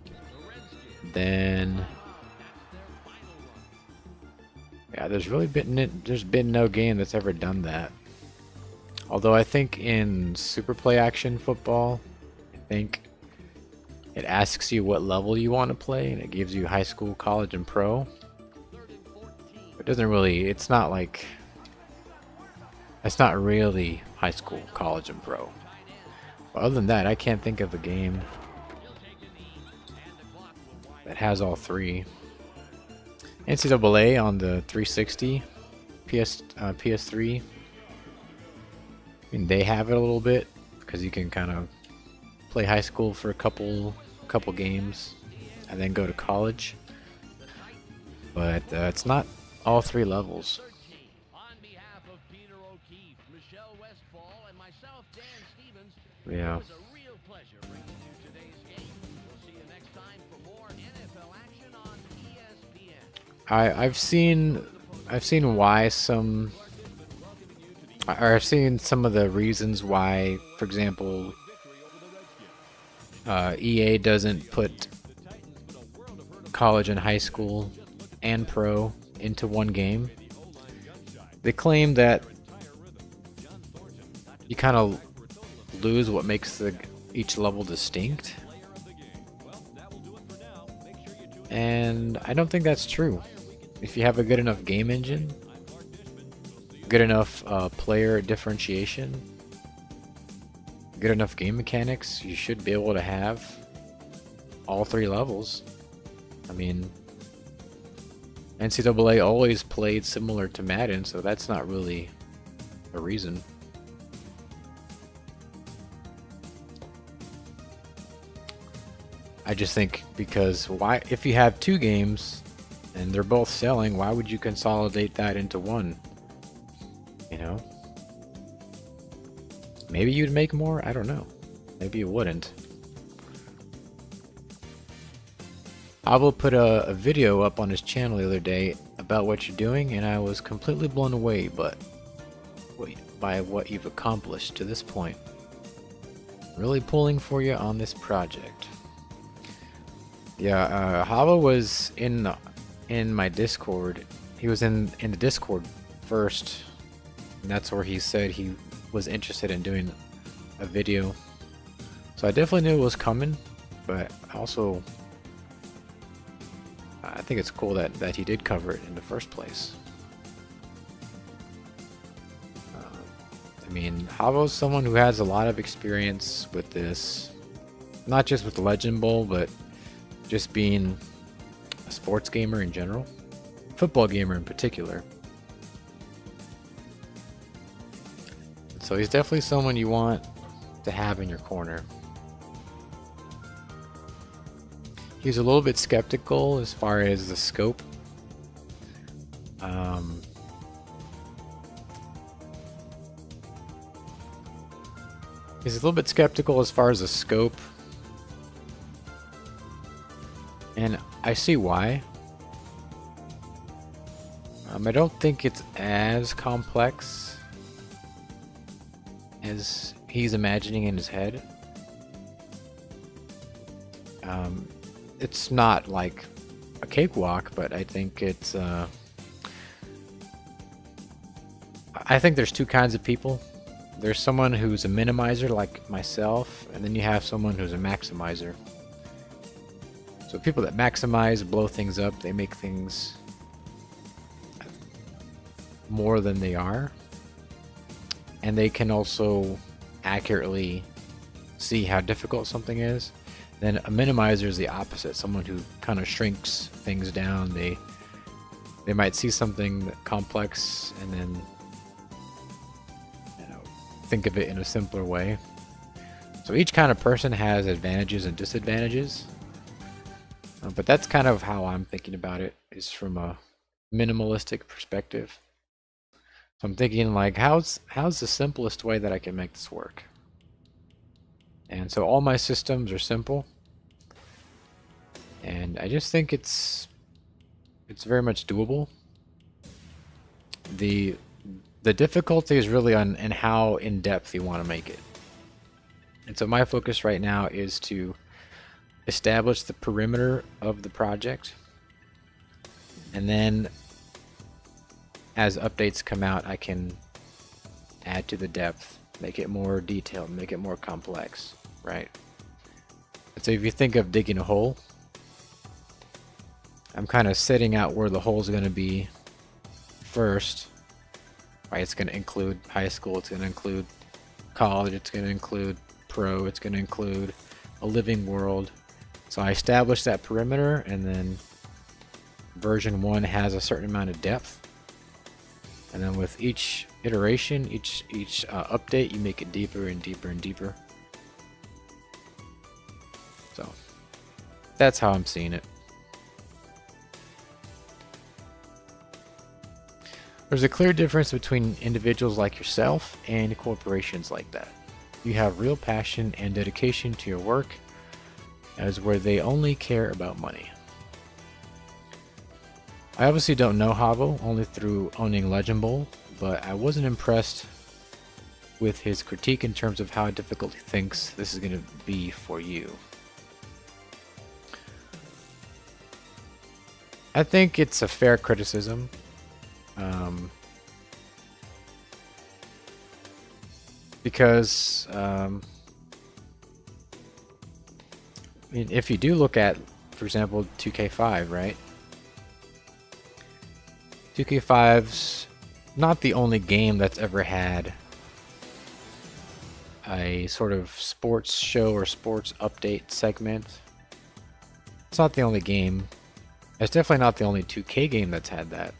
The Redskins then there's been no game that's ever done that. Although I think in Super Play Action Football, I think it asks you what level you want to play, and it gives you high school, college, and pro. It doesn't really, it's not really high school, college, and pro. But other than that, I can't think of a game that has all three. NCAA on the 360, PS3. I mean, they have it a little bit because you can kind of play high school for a couple games and then go to college. But it's not all three levels. Yeah. I've seen why some, or I've seen some of the reasons why, for example, EA doesn't put college and high school and pro into one game. They claim that you kind of lose what makes each level distinct. And I don't think that's true. If you have a good enough game engine, good enough player differentiation, good enough game mechanics, you should be able to have all three levels. I mean, NCAA always played similar to Madden, so that's not really a reason. I just think because why, if you have two games and they're both selling, why would you consolidate that into one? You know? Maybe you'd make more? I don't know. Maybe you wouldn't. I will put a video up on his channel the other day about what you're doing, and I was completely blown away by what you've accomplished to this point. Really pulling for you on this project. Yeah, Hava was in my Discord. He was in the Discord first, and that's where he said he was interested in doing a video. So I definitely knew it was coming, but also I think it's cool that he did cover it in the first place. I mean, Havo's someone who has a lot of experience with this, not just with the Legend Bowl, but just being a sports gamer in general, football gamer in particular. So he's definitely someone you want to have in your corner. He's a little bit skeptical as far as the scope. He's a little bit skeptical as far as the scope. And I see why. I don't think it's as complex as he's imagining in his head. It's not like a cakewalk, but I think it's I think there's two kinds of people. There's someone who's a minimizer like myself, and then you have someone who's a maximizer. So people that maximize blow things up, they make things more than they are. And they can also accurately see how difficult something is. Then a minimizer is the opposite, someone who kind of shrinks things down. They might see something complex and then think of it in a simpler way. So each kind of person has advantages and disadvantages. But that's kind of how I'm thinking about it, is from a minimalistic perspective. So I'm thinking like, how's the simplest way that I can make this work? And so all my systems are simple. And I just think it's very much doable. The difficulty is really on how in-depth you want to make it. And so my focus right now is to establish the perimeter of the project, and then as updates come out, I can add to the depth, make it more detailed, make it more complex, right? And so if you think of digging a hole, I'm kind of setting out where the hole's going to be first, right? It's going to include high school, it's going to include college, it's going to include pro, it's going to include a living world. So I establish that perimeter, and then version 1 has a certain amount of depth. And then with each iteration, each update, you make it deeper and deeper and deeper. So that's how I'm seeing it. There's a clear difference between individuals like yourself and corporations like that. You have real passion and dedication to your work, as where they only care about money. I obviously don't know Havo, only through owning Legend Bowl, but I wasn't impressed with his critique in terms of how difficult he thinks this is going to be for you. I think it's a fair criticism. Because I mean, if you do look at, for example, 2K5, right? 2K5's not the only game that's ever had a sort of sports show or sports update segment. It's not the only game. It's definitely not the only 2K game that's had that.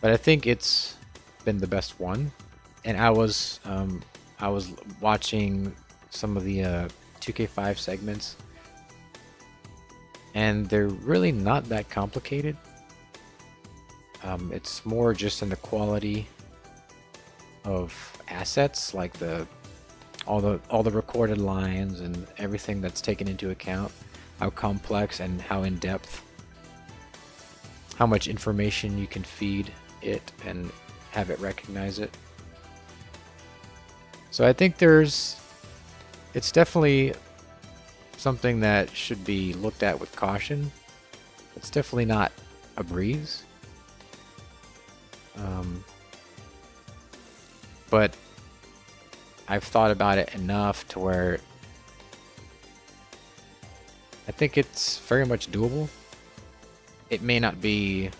But I think it's been the best one. And I was watching some of the 2K5 segments, and they're really not that complicated. It's more just in the quality of assets, like all the recorded lines and everything that's taken into account, how complex and how in depth, how much information you can feed it and have it recognize it. So I think it's definitely something that should be looked at with caution. It's definitely not a breeze. But I've thought about it enough to where I think it's very much doable. It may not be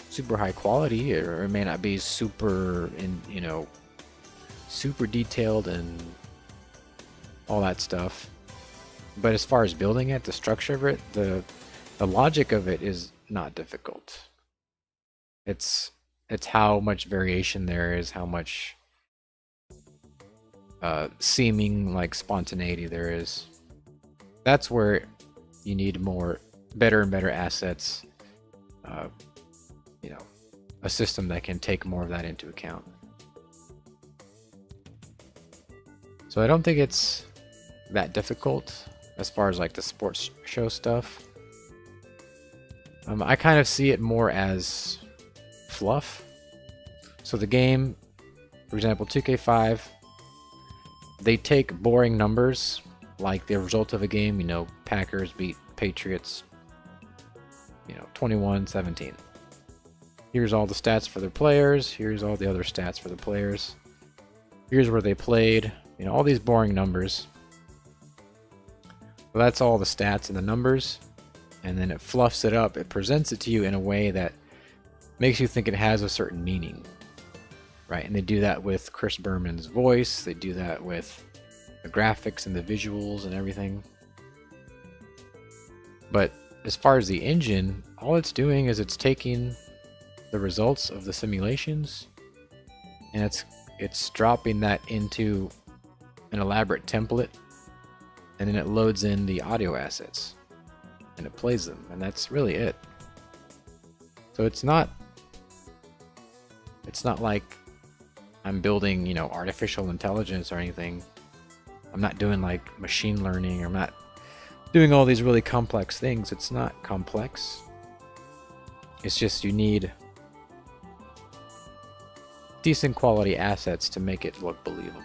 super high quality, or it may not be super super detailed and all that stuff. But as far as building it, the structure of it, the logic of it is not difficult. It's how much variation there is, how much seeming like spontaneity there is. That's where you need better and better assets. A system that can take more of that into account. So I don't think it's that difficult as far as like the sports show stuff. I kind of see it more as fluff. So the game, for example, 2K5, they take boring numbers like the result of a game, Packers beat Patriots, 21-17. Here's all the stats for their players, here's all the other stats for the players, here's where they played, all these boring numbers. Well, that's all the stats and the numbers, and then it fluffs it up. It presents it to you in a way that makes you think it has a certain meaning, right? And they do that with Chris Berman's voice, they do that with the graphics and the visuals and everything. But as far as the engine, all it's doing is it's taking the results of the simulations and it's dropping that into an elaborate template, and then it loads in the audio assets and it plays them, and that's really it. So it's not like I'm building, artificial intelligence or anything. I'm not doing like machine learning, or I'm not doing all these really complex things. It's not complex. It's just you need decent quality assets to make it look believable.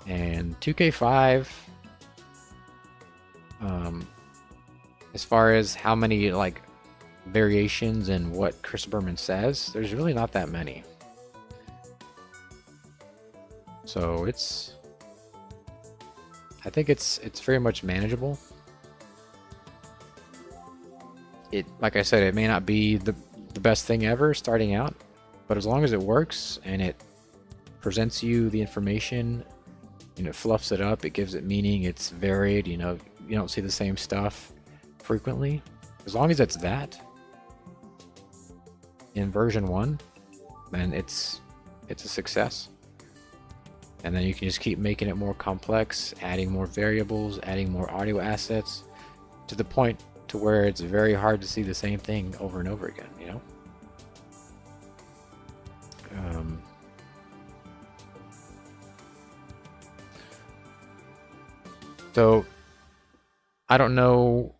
And 2K5, as far as how many like variations in what Chris Berman says, there's really not that many. So I think it's very much manageable. Like I said, it may not be the best thing ever starting out, but as long as it works and it presents you the information, you know, fluffs it up, it gives it meaning, it's varied, you know, you don't see the same stuff frequently. As long as it's that in version 1, then it's a success. And then you can just keep making it more complex, adding more variables, adding more audio assets, to the point to where it's very hard to see the same thing over and over again, you know? So, I don't know.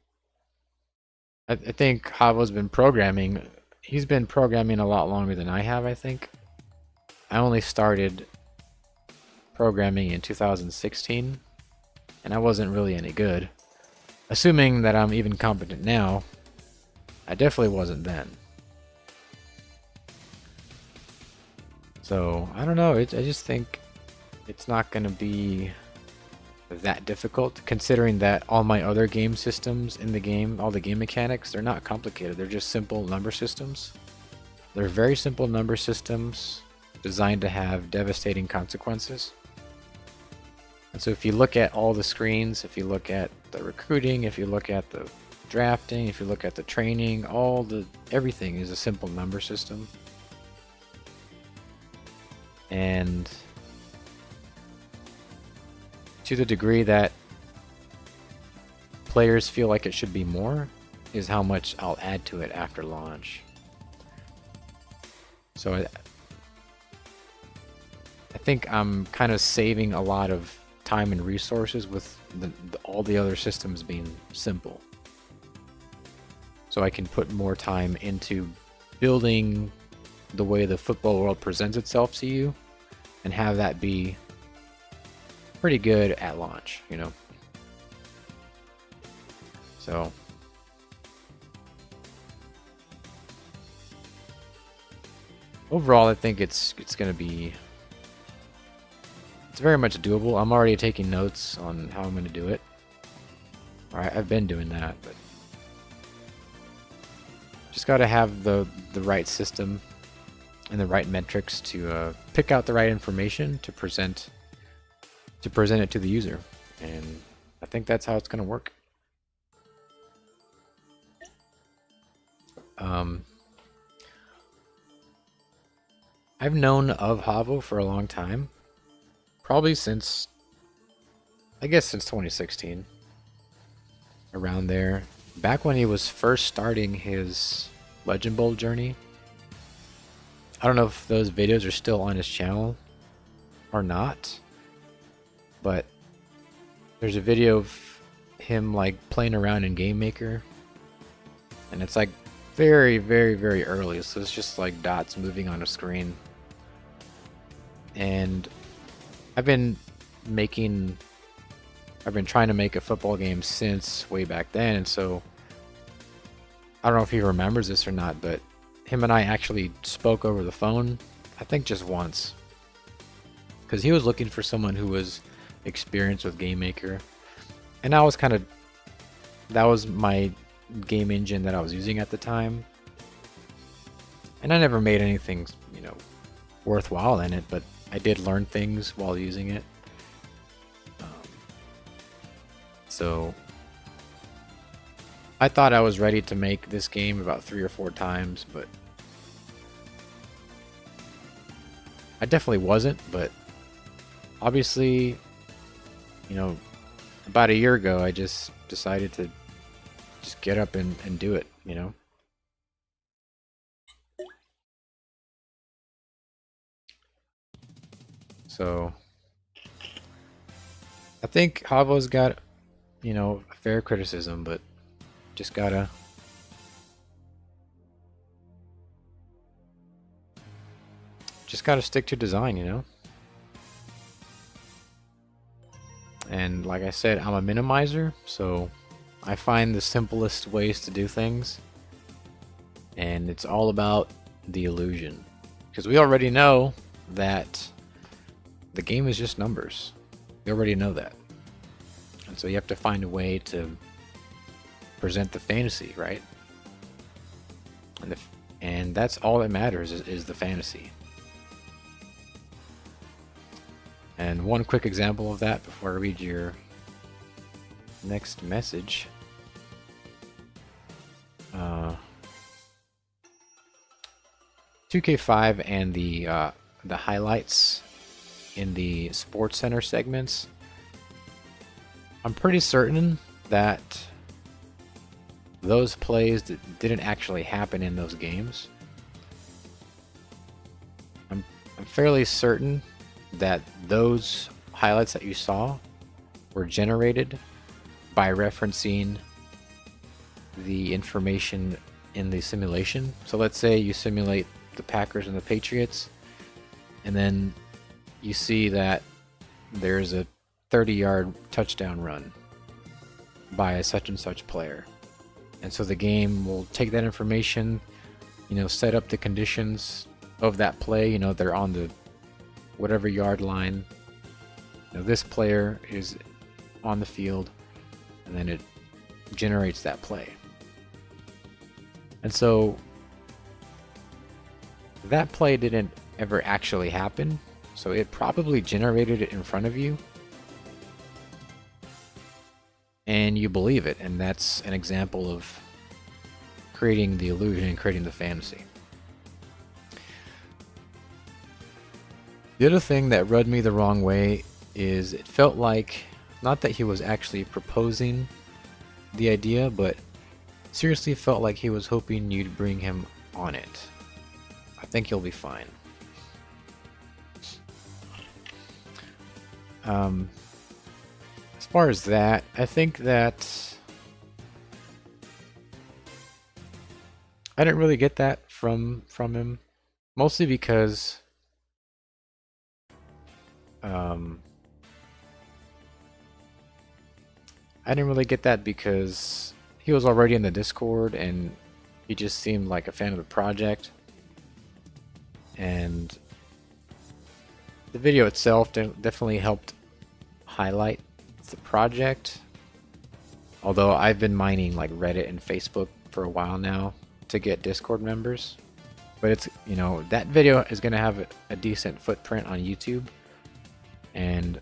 I think Havo's been programming. He's been programming a lot longer than I have, I think. I only started programming in 2016, and I wasn't really any good. Assuming that I'm even competent now, I definitely wasn't then. So, I don't know. I just think it's not going to be that difficult, considering that all my other game systems in the game, all the game mechanics, they're not complicated. They're just simple number systems. They're very simple number systems designed to have devastating consequences. And so if you look at all the screens, if you look at the recruiting, if you look at the drafting, if you look at the training, everything is a simple number system. And to the degree that players feel like it should be more is how much I'll add to it after launch. So I think I'm kind of saving a lot of time and resources with all the other systems being simple. So I can put more time into building the way the football world presents itself to you and have that be pretty good at launch, you know. So overall, I think it's going to be very much doable. I'm already taking notes on how I'm going to do it. Alright, I've been doing that, but just got to have the right system and the right metrics to pick out the right information to present it to the user, and I think that's how it's going to work. I've known of Havo for a long time, probably since 2016, around there, back when he was first starting his Legend Bowl journey. I don't know if those videos are still on his channel or not, but there's a video of him like playing around in Game Maker, and it's like very, very, very early, so it's just like dots moving on a screen. And I've been trying to make a football game since way back then, and so I don't know if he remembers this or not, but him and I actually spoke over the phone, I think just once, because he was looking for someone who was experienced with Game Maker, and that was my game engine that I was using at the time, and I never made anything, you know, worthwhile in it, but I did learn things while using it. So I thought I was ready to make this game about 3 or 4 times, but I definitely wasn't. But obviously, you know, about a year ago, I just decided to just get up and do it, you know. So I think Havo's got, you know, fair criticism, but just gotta stick to design, you know. And like I said, I'm a minimizer, so I find the simplest ways to do things And it's all about the illusion. Because we already know that the game is just numbers. We already know that. And so you have to find a way to present the fantasy, right? And that's all that matters is the fantasy. And one quick example of that before I read your next message. 2K5 and the highlights in the Sports Center segments. I'm pretty certain that those plays that didn't actually happen in those games. I'm fairly certain that those highlights that you saw were generated by referencing the information in the simulation. So let's say you simulate the Packers and the Patriots, and then you see that there's a 30-yard touchdown run by a such and such player. And so the game will take that information, set up the conditions of that play. They're on the whatever yard line. This player is on the field, and then it generates that play. And so that play didn't ever actually happen, so it probably generated it in front of you, and you believe it, and that's an example of creating the illusion and creating the fantasy. The other thing that rubbed me the wrong way is it felt like, not that he was actually proposing the idea, but seriously felt like he was hoping you'd bring him on it. I think he'll be fine. As far as that, I think that I didn't really get that from him, mostly because I didn't really get that because he was already in the Discord and he just seemed like a fan of the project. And the video itself definitely helped highlight the project. Although I've been mining like Reddit and Facebook for a while now to get Discord members. But it's, that video is going to have a decent footprint on YouTube. And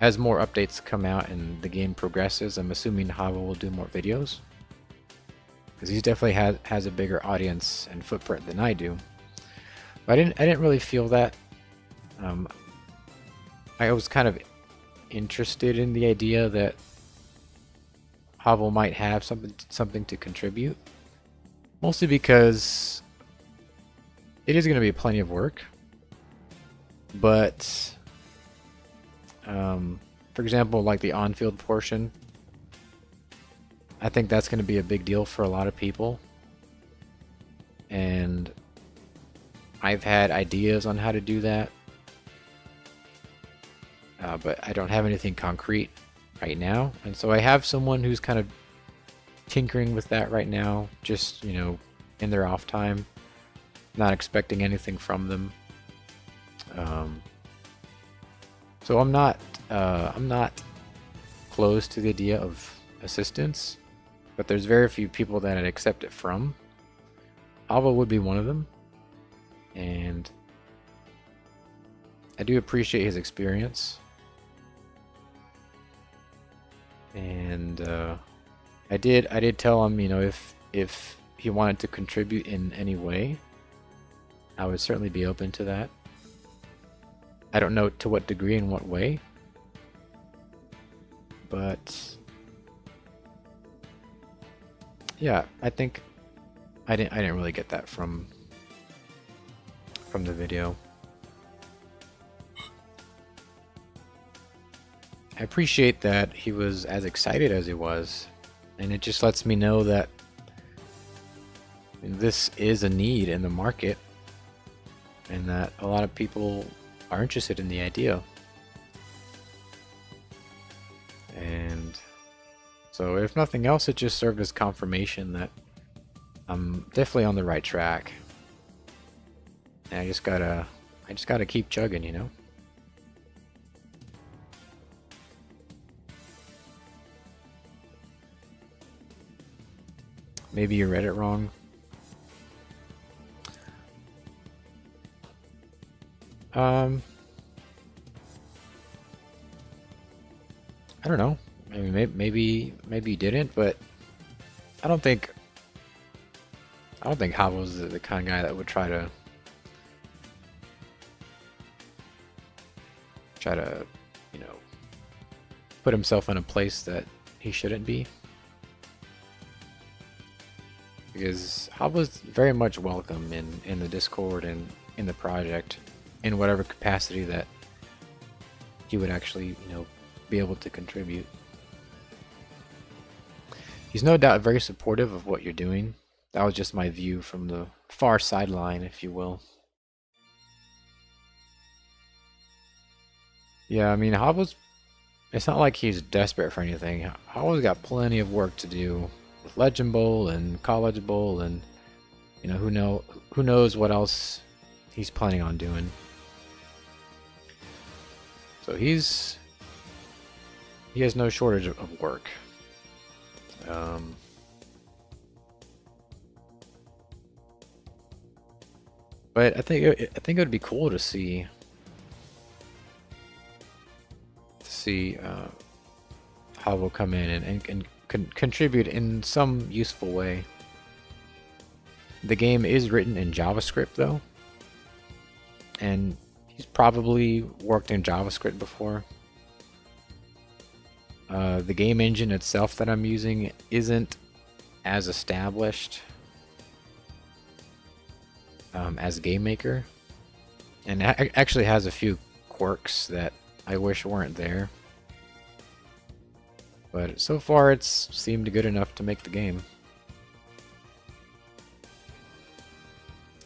as more updates come out and the game progresses, I'm assuming Hava will do more videos. Because he definitely has a bigger audience and footprint than I do. But I didn't really feel that. I was kind of interested in the idea that Havel might have something to contribute, mostly because it is going to be plenty of work. But for example, like the on-field portion, I think that's going to be a big deal for a lot of people, and I've had ideas on how to do that, but I don't have anything concrete right now. And so I have someone who's kind of tinkering with that right now, just, in their off time, not expecting anything from them. So I'm not close to the idea of assistance, but there's very few people that I'd accept it from. Alva would be one of them. And I do appreciate his experience, and I did tell him, if he wanted to contribute in any way, I would certainly be open to that. I don't know to what degree and what way, but yeah, I think I didn't really get that from the video. I appreciate that he was as excited as he was, and it just lets me know that this is a need in the market and that a lot of people are interested in the idea. And so if nothing else, it just served as confirmation that I'm definitely on the right track. And I just gotta keep chugging, you know? Maybe you read it wrong. I don't know. I mean, maybe you didn't, but I don't think Havo's the kind of guy that would try to you know, put himself in a place that he shouldn't be. Because Havo's very much welcome in the Discord and in the project in whatever capacity that he would actually, you know, be able to contribute. He's no doubt very supportive of what you're doing. That was just my view from the far sideline, if you will. Yeah, I mean, Havo's, it's not like he's desperate for anything. Havo's got plenty of work to do with Legend Bowl and College Bowl, and you know, who knows what else he's planning on doing. So he has no shortage of work. But I think it would be cool to see how we'll come in and contribute in some useful way. The game is written in JavaScript though, and he's probably worked in JavaScript before. The game engine itself that I'm using isn't as established as GameMaker, and it actually has a few quirks that I wish weren't there. But so far it's seemed good enough to make the game.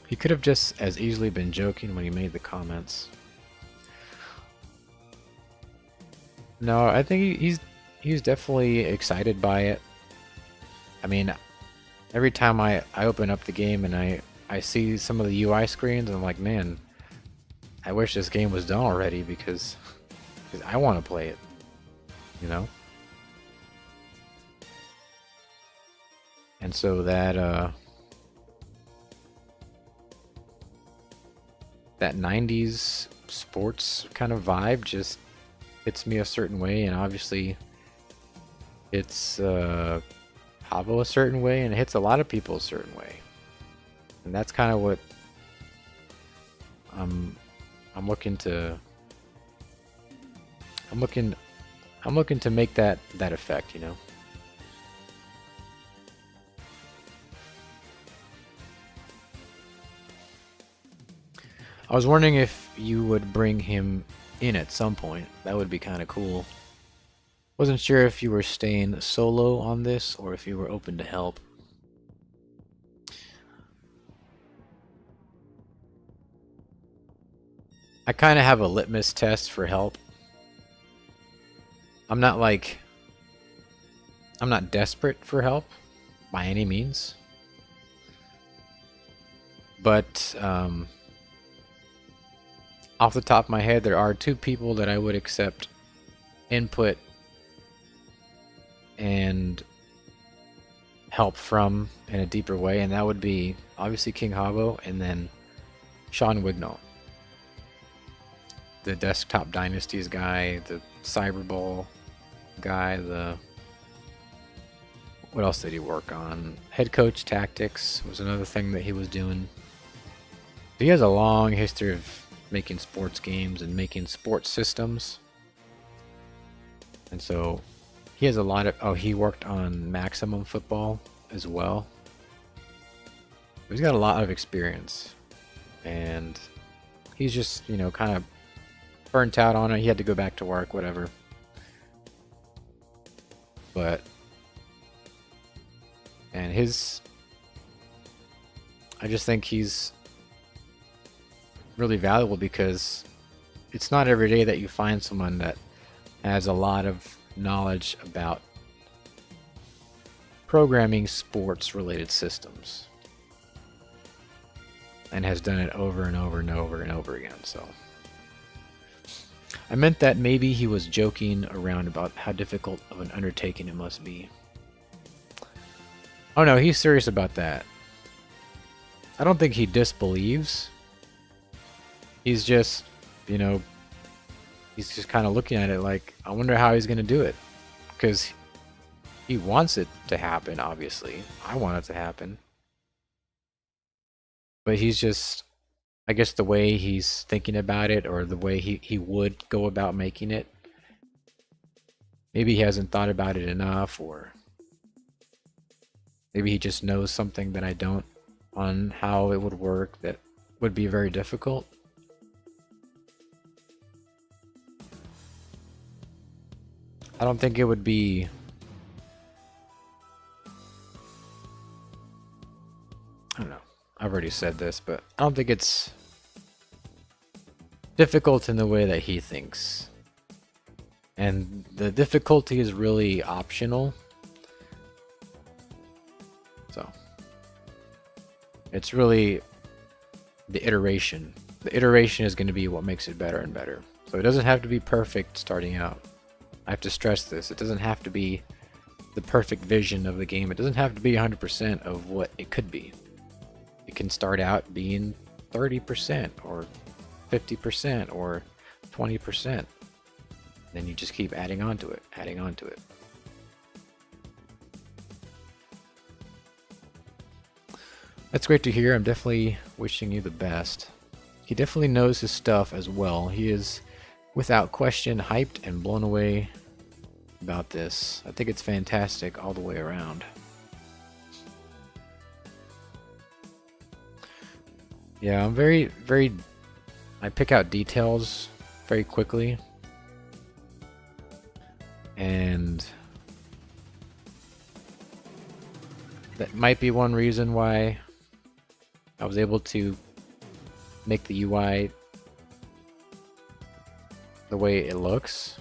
He could have just as easily been joking when he made the comments. No, I think he's definitely excited by it. I mean, every time I open up the game and I see some of the UI screens, I'm like, man, I wish this game was done already because I want to play it, you know? And so that that 90s sports kind of vibe just hits me a certain way, and obviously it's Havo a certain way, and it hits a lot of people a certain way. And that's kind of what I'm looking to make that effect, you know. I was wondering if you would bring him in at some point. That would be kind of cool. Wasn't sure if you were staying solo on this or if you were open to help. I kind of have a litmus test for help. I'm not desperate for help by any means. But off the top of my head, there are two people that I would accept input and help from in a deeper way, and that would be obviously King Havo and then Sean Wignall, the Desktop Dynasties guy, the Cyberball guy, what else did he work on? Head Coach Tactics was another thing that he was doing. He has a long history of making sports games and making sports systems, and so he has a lot of he worked on Maximum Football as well. He's got a lot of experience, and he's just, you know, kind of burnt out on it. He had to go back to work, whatever. But I just think he's really valuable because it's not every day that you find someone that has a lot of knowledge about programming sports related systems. and has done it over and over and over and over again. So I meant that maybe he was joking around about how difficult of an undertaking it must be. Oh no, he's serious about that. I don't think he disbelieves. He's just, you know, he's just kind of looking at it like, I wonder how he's going to do it. Because he wants it to happen, obviously. I want it to happen. But he's just, I guess the way he's thinking about it, or the way he would go about making it, maybe he hasn't thought about it enough, or maybe he just knows something that I don't on how it would work that would be very difficult. I don't think it would be... I don't know. I've already said this, but I don't think it's difficult in the way that he thinks. And the difficulty is really optional. So it's really the iteration. The iteration is going to be what makes it better and better. So it doesn't have to be perfect starting out. I have to stress this. It doesn't have to be the perfect vision of the game. It doesn't have to be 100% of what it could be. It can start out being 30% or 50% or 20%. Then you just keep adding on to it, adding on to it. That's great to hear. I'm definitely wishing you the best. He definitely knows his stuff as well. He is, without question, hyped and blown away about this. I think it's fantastic all the way around. Yeah, I'm very, I pick out details very quickly. And that might be one reason why I was able to make the UI the way it looks.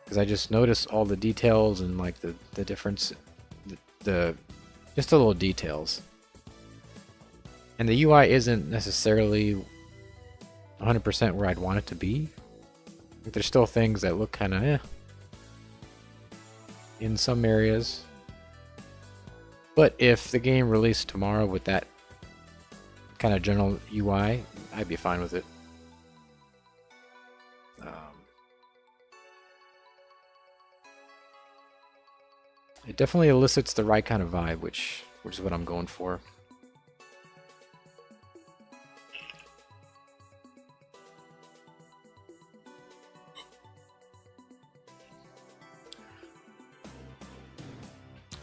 Because I just noticed all the details and like the difference, the just the little details. And the UI isn't necessarily 100% where I'd want it to be. There's still things that look kind of in some areas. But if the game released tomorrow with that kind of general UI, I'd be fine with it. It definitely elicits the right kind of vibe, which is what I'm going for.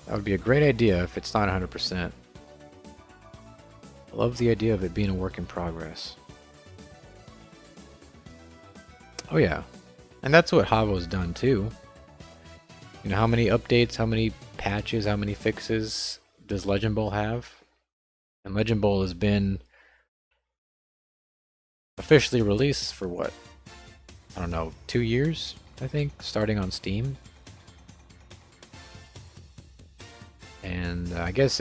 That would be a great idea if it's not 100%. I love the idea of it being a work in progress. Oh yeah, and that's what Havo's done too. You know, how many updates, how many patches, how many fixes does Legend Bowl have? And Legend Bowl has been officially released for what? I don't know, 2 years, I think, starting on Steam. And I guess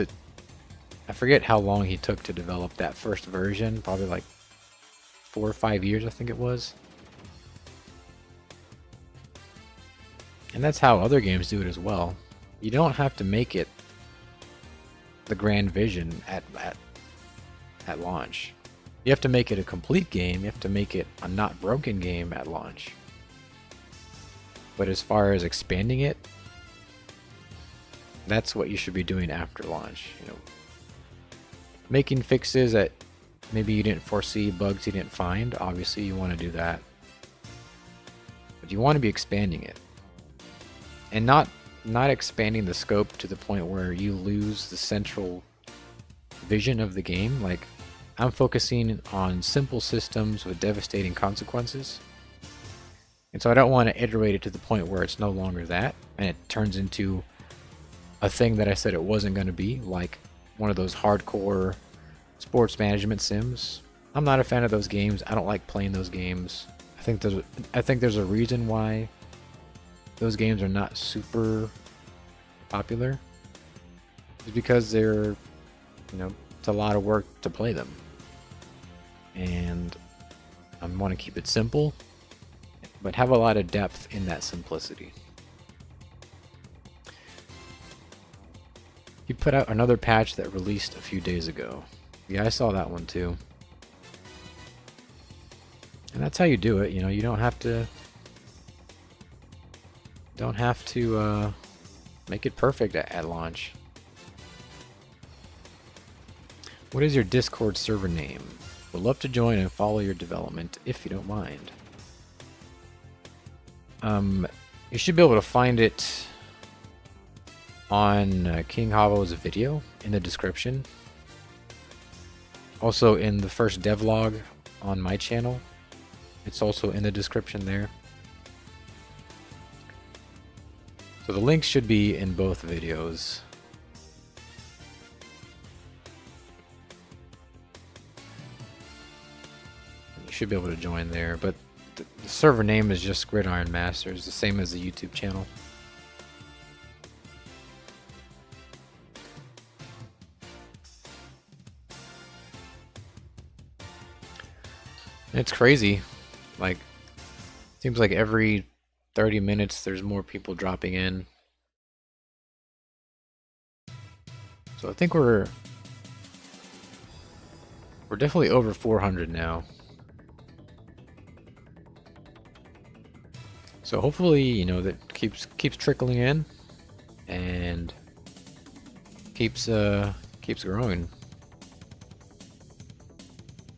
I forget how long he took to develop that first version, probably like 4 or 5 years, I think it was. And that's how other games do it as well. You don't have to make it the grand vision at launch. You have to make it a complete game. You have to make it a not broken game at launch. But as far as expanding it, that's what you should be doing after launch. You know, making fixes that maybe you didn't foresee, bugs you didn't find. Obviously, you want to do that. But you want to be expanding it. And not expanding the scope to the point where you lose the central vision of the game. Like, I'm focusing on simple systems with devastating consequences. And so I don't want to iterate it to the point where it's no longer that, and it turns into a thing that I said it wasn't going to be, like one of those hardcore sports management sims. I'm not a fan of those games. I don't like playing those games. I think there's a reason why those games are not super popular. It's because they're, you know, it's a lot of work to play them. And I want to keep it simple, but have a lot of depth in that simplicity. He put out another patch that released a few days ago. Yeah, I saw that one too. And that's how you do it, you know, you don't have to make it perfect at launch. What is your Discord server name? Would love to join and follow your development if you don't mind. You should be able to find it on King Havo's video in the description. Also in the first devlog on my channel. It's also in the description there. So the links should be in both videos. You should be able to join there, but the server name is just Gridiron Masters, the same as the YouTube channel. It's crazy. Like, seems like every 30 minutes there's more people dropping in. So I think we're definitely over 400 now. So hopefully, you know, that keeps trickling in and keeps growing.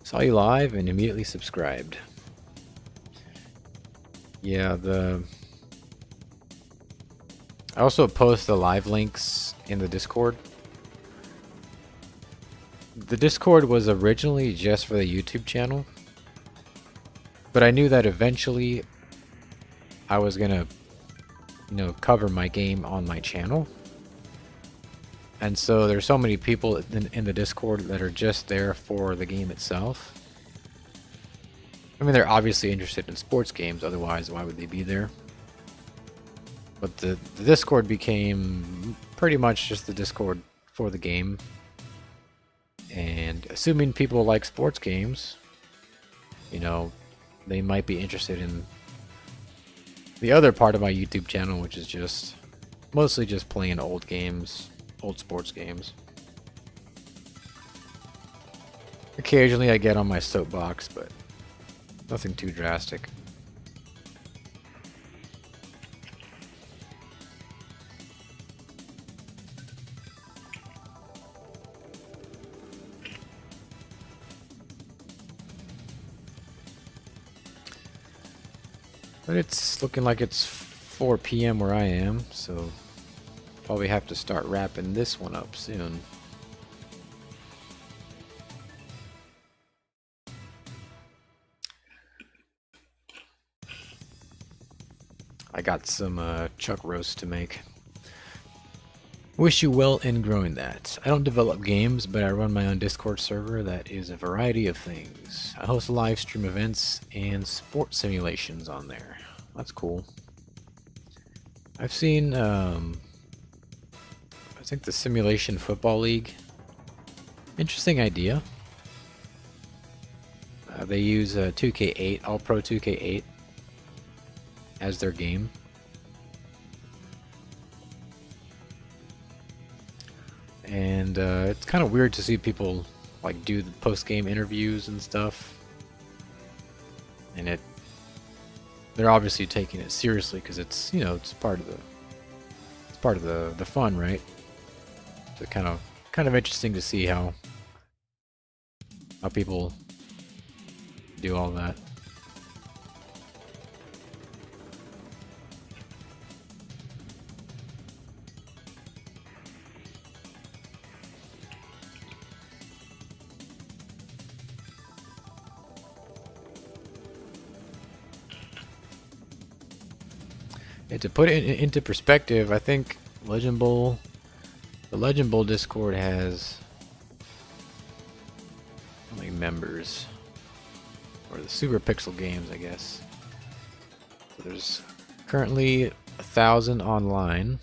Saw you live and immediately subscribed. Yeah, I also post the live links in the Discord. The Discord was originally just for the YouTube channel, but I knew that eventually I was gonna, you know, cover my game on my channel. And so there's so many people in the Discord that are just there for the game itself. I mean, they're obviously interested in sports games, otherwise why would they be there? But the Discord became pretty much just the Discord for the game. And assuming people like sports games, you know, they might be interested in the other part of my YouTube channel, which is just mostly just playing old games. Old sports games. Occasionally I get on my soapbox, but nothing too drastic. But it's looking like it's 4 p.m. where I am, so probably have to start wrapping this one up soon. I got some chuck roast to make. Wish you well in growing that. I don't develop games, but I run my own Discord server that is a variety of things. I host live stream events and sports simulations on there. That's cool. I've seen I think the Simulation Football League. Interesting idea. They use 2K8, All Pro 2K8 as their game. And it's kind of weird to see people like do the post-game interviews and stuff. And they're obviously taking it seriously because it's, you know, it's part of the fun, right? So kind of interesting to see how people do all that. And to put it into perspective, I think the Legend Bowl Discord has how many members? Or the Super Pixel games, I guess. So there's currently 1,000 online.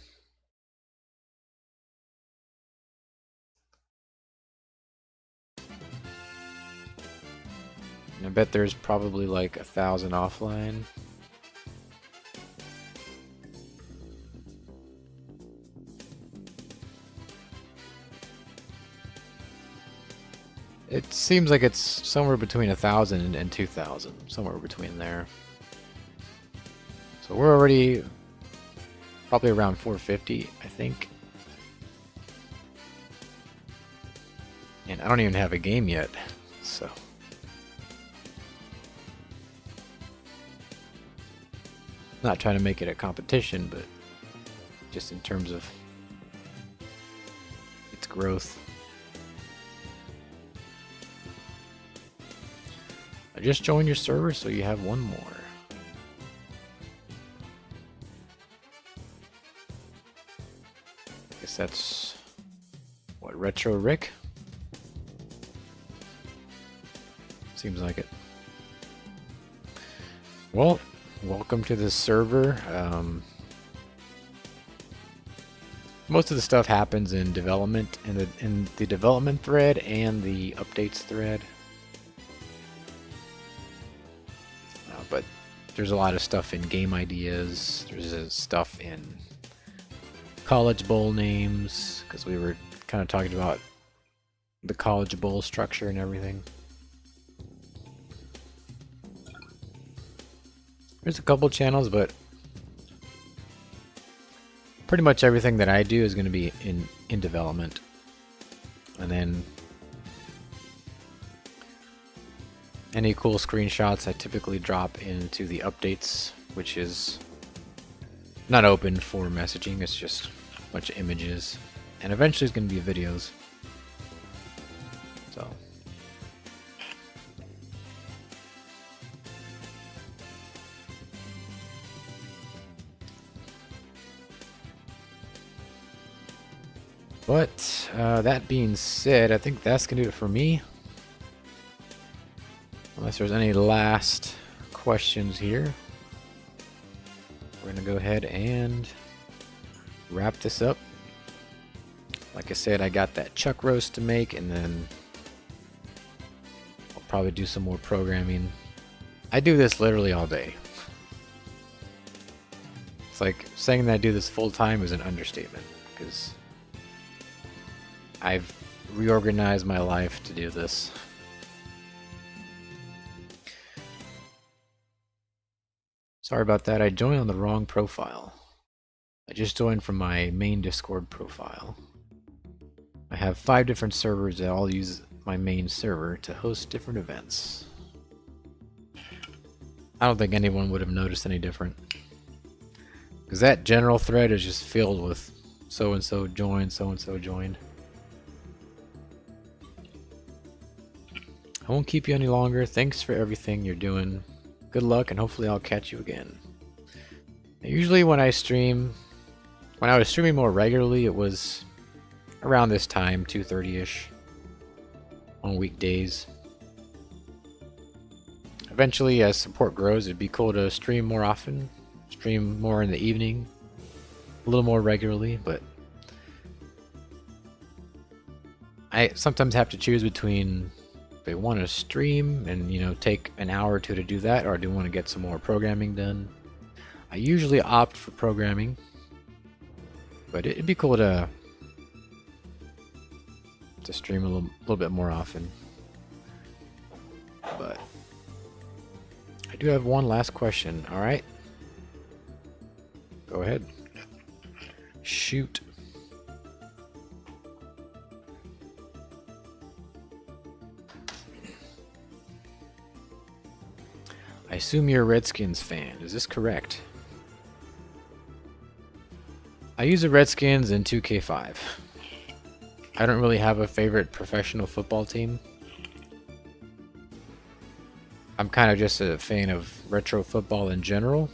bet there's probably like 1,000 offline. It seems like it's somewhere between 1,000 and 2,000, somewhere between there. So we're already probably around 450, I think. And I don't even have a game yet, so. Not trying to make it a competition, but just in terms of its growth. I just joined your server, so you have one more. I guess that's what, Retro Rick? Seems like it. Well, welcome to the server. Most of the stuff happens in development, in the development thread and the updates thread. But there's a lot of stuff in game ideas. There's stuff in college bowl names, because we were kind of talking about the college bowl structure and everything. There's a couple channels, but pretty much everything that I do is going to be in development. And then any cool screenshots I typically drop into the updates, which is not open for messaging, it's just a bunch of images. And eventually it's going to be videos. So. But that being said, I think that's going to do it for me. Unless there's any last questions here, we're going to go ahead and wrap this up. Like I said, I got that chuck roast to make, and then I'll probably do some more programming. I do this literally all day. It's like saying that I do this full time is an understatement, because I've reorganized my life to do this. Sorry about that, I joined on the wrong profile. I just joined from my main Discord profile. I have 5 different servers that all use my main server to host different events. I don't think anyone would have noticed any different, because that general thread is just filled with so-and-so joined, so-and-so joined. I won't keep you any longer. Thanks for everything you're doing. Good luck, and hopefully I'll catch you again. Now, usually when I was streaming more regularly, it was around this time, 2:30ish, on weekdays. Eventually, as support grows, it'd be cool to stream more often, stream more in the evening, a little more regularly, but I sometimes have to choose between if I want to stream and, you know, take an hour or two to do that, or I do want to get some more programming done. I usually opt for programming, but it'd be cool to stream a little bit more often. But I do have one last question. All right, go ahead, shoot. I assume you're a Redskins fan. Is this correct? I use the Redskins in 2K5. I don't really have a favorite professional football team. I'm kind of just a fan of retro football in general.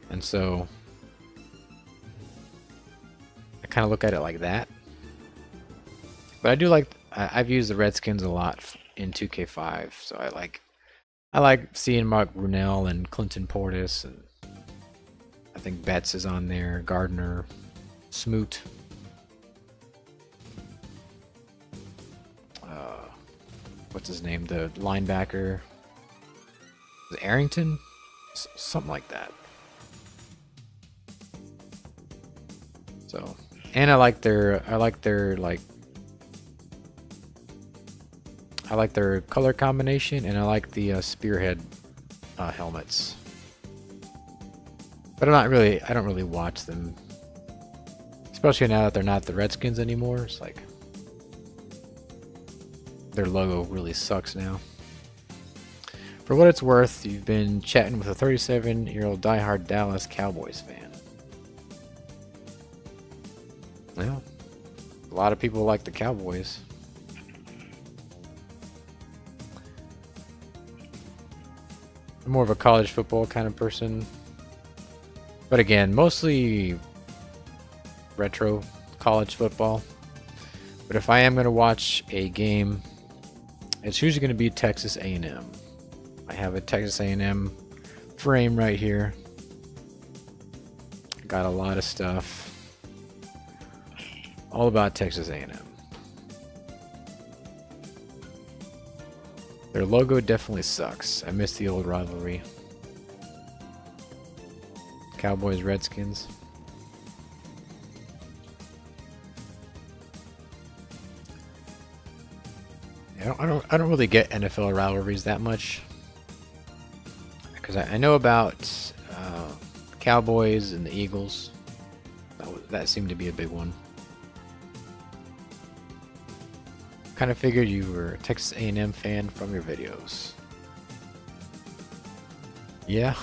And so I kind of look at it like that. But I do like, I've used the Redskins a lot in 2K5, so I like seeing Mark Brunell and Clinton Portis, and I think Betts is on there, Gardner, Smoot. what's his name? The linebacker. Was it Arrington? Something like that. So, and I like their color combination, and I like the spearhead helmets. But I don't really watch them, especially now that they're not the Redskins anymore. It's like their logo really sucks now. For what it's worth, you've been chatting with a 37-year-old diehard Dallas Cowboys fan. Well, a lot of people like the Cowboys. I'm more of a college football kind of person. But again, mostly retro college football. But if I am going to watch a game, it's usually going to be Texas A&M. I have a Texas A&M frame right here. Got a lot of stuff all about Texas A&M. Their logo definitely sucks. I miss the old rivalry. Cowboys, Redskins. I don't really get NFL rivalries that much, because I know about Cowboys and the Eagles. That seemed to be a big one. Kind of figured you were a Texas A&M fan from your videos. Yeah,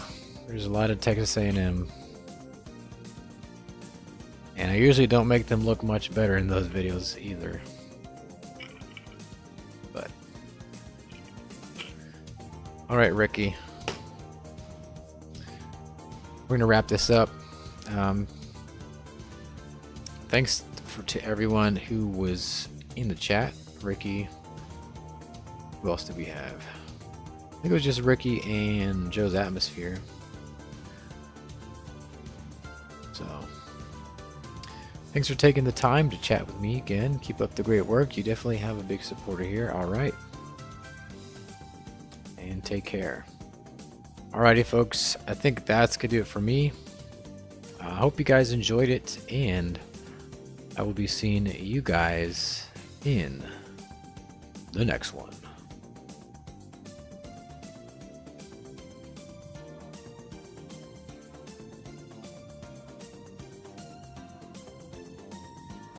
there's a lot of Texas A&M, and I usually don't make them look much better in those videos either. But all right, Ricky, we're gonna wrap this up. Thanks to everyone who was in the chat. Ricky, who else did we have? I think it was just Ricky and Joe's Atmosphere. So, thanks for taking the time to chat with me again. Keep up the great work. You definitely have a big supporter here. All right. And take care. Alrighty, folks. I think that's going to do it for me. I hope you guys enjoyed it, and I will be seeing you guys in the next one.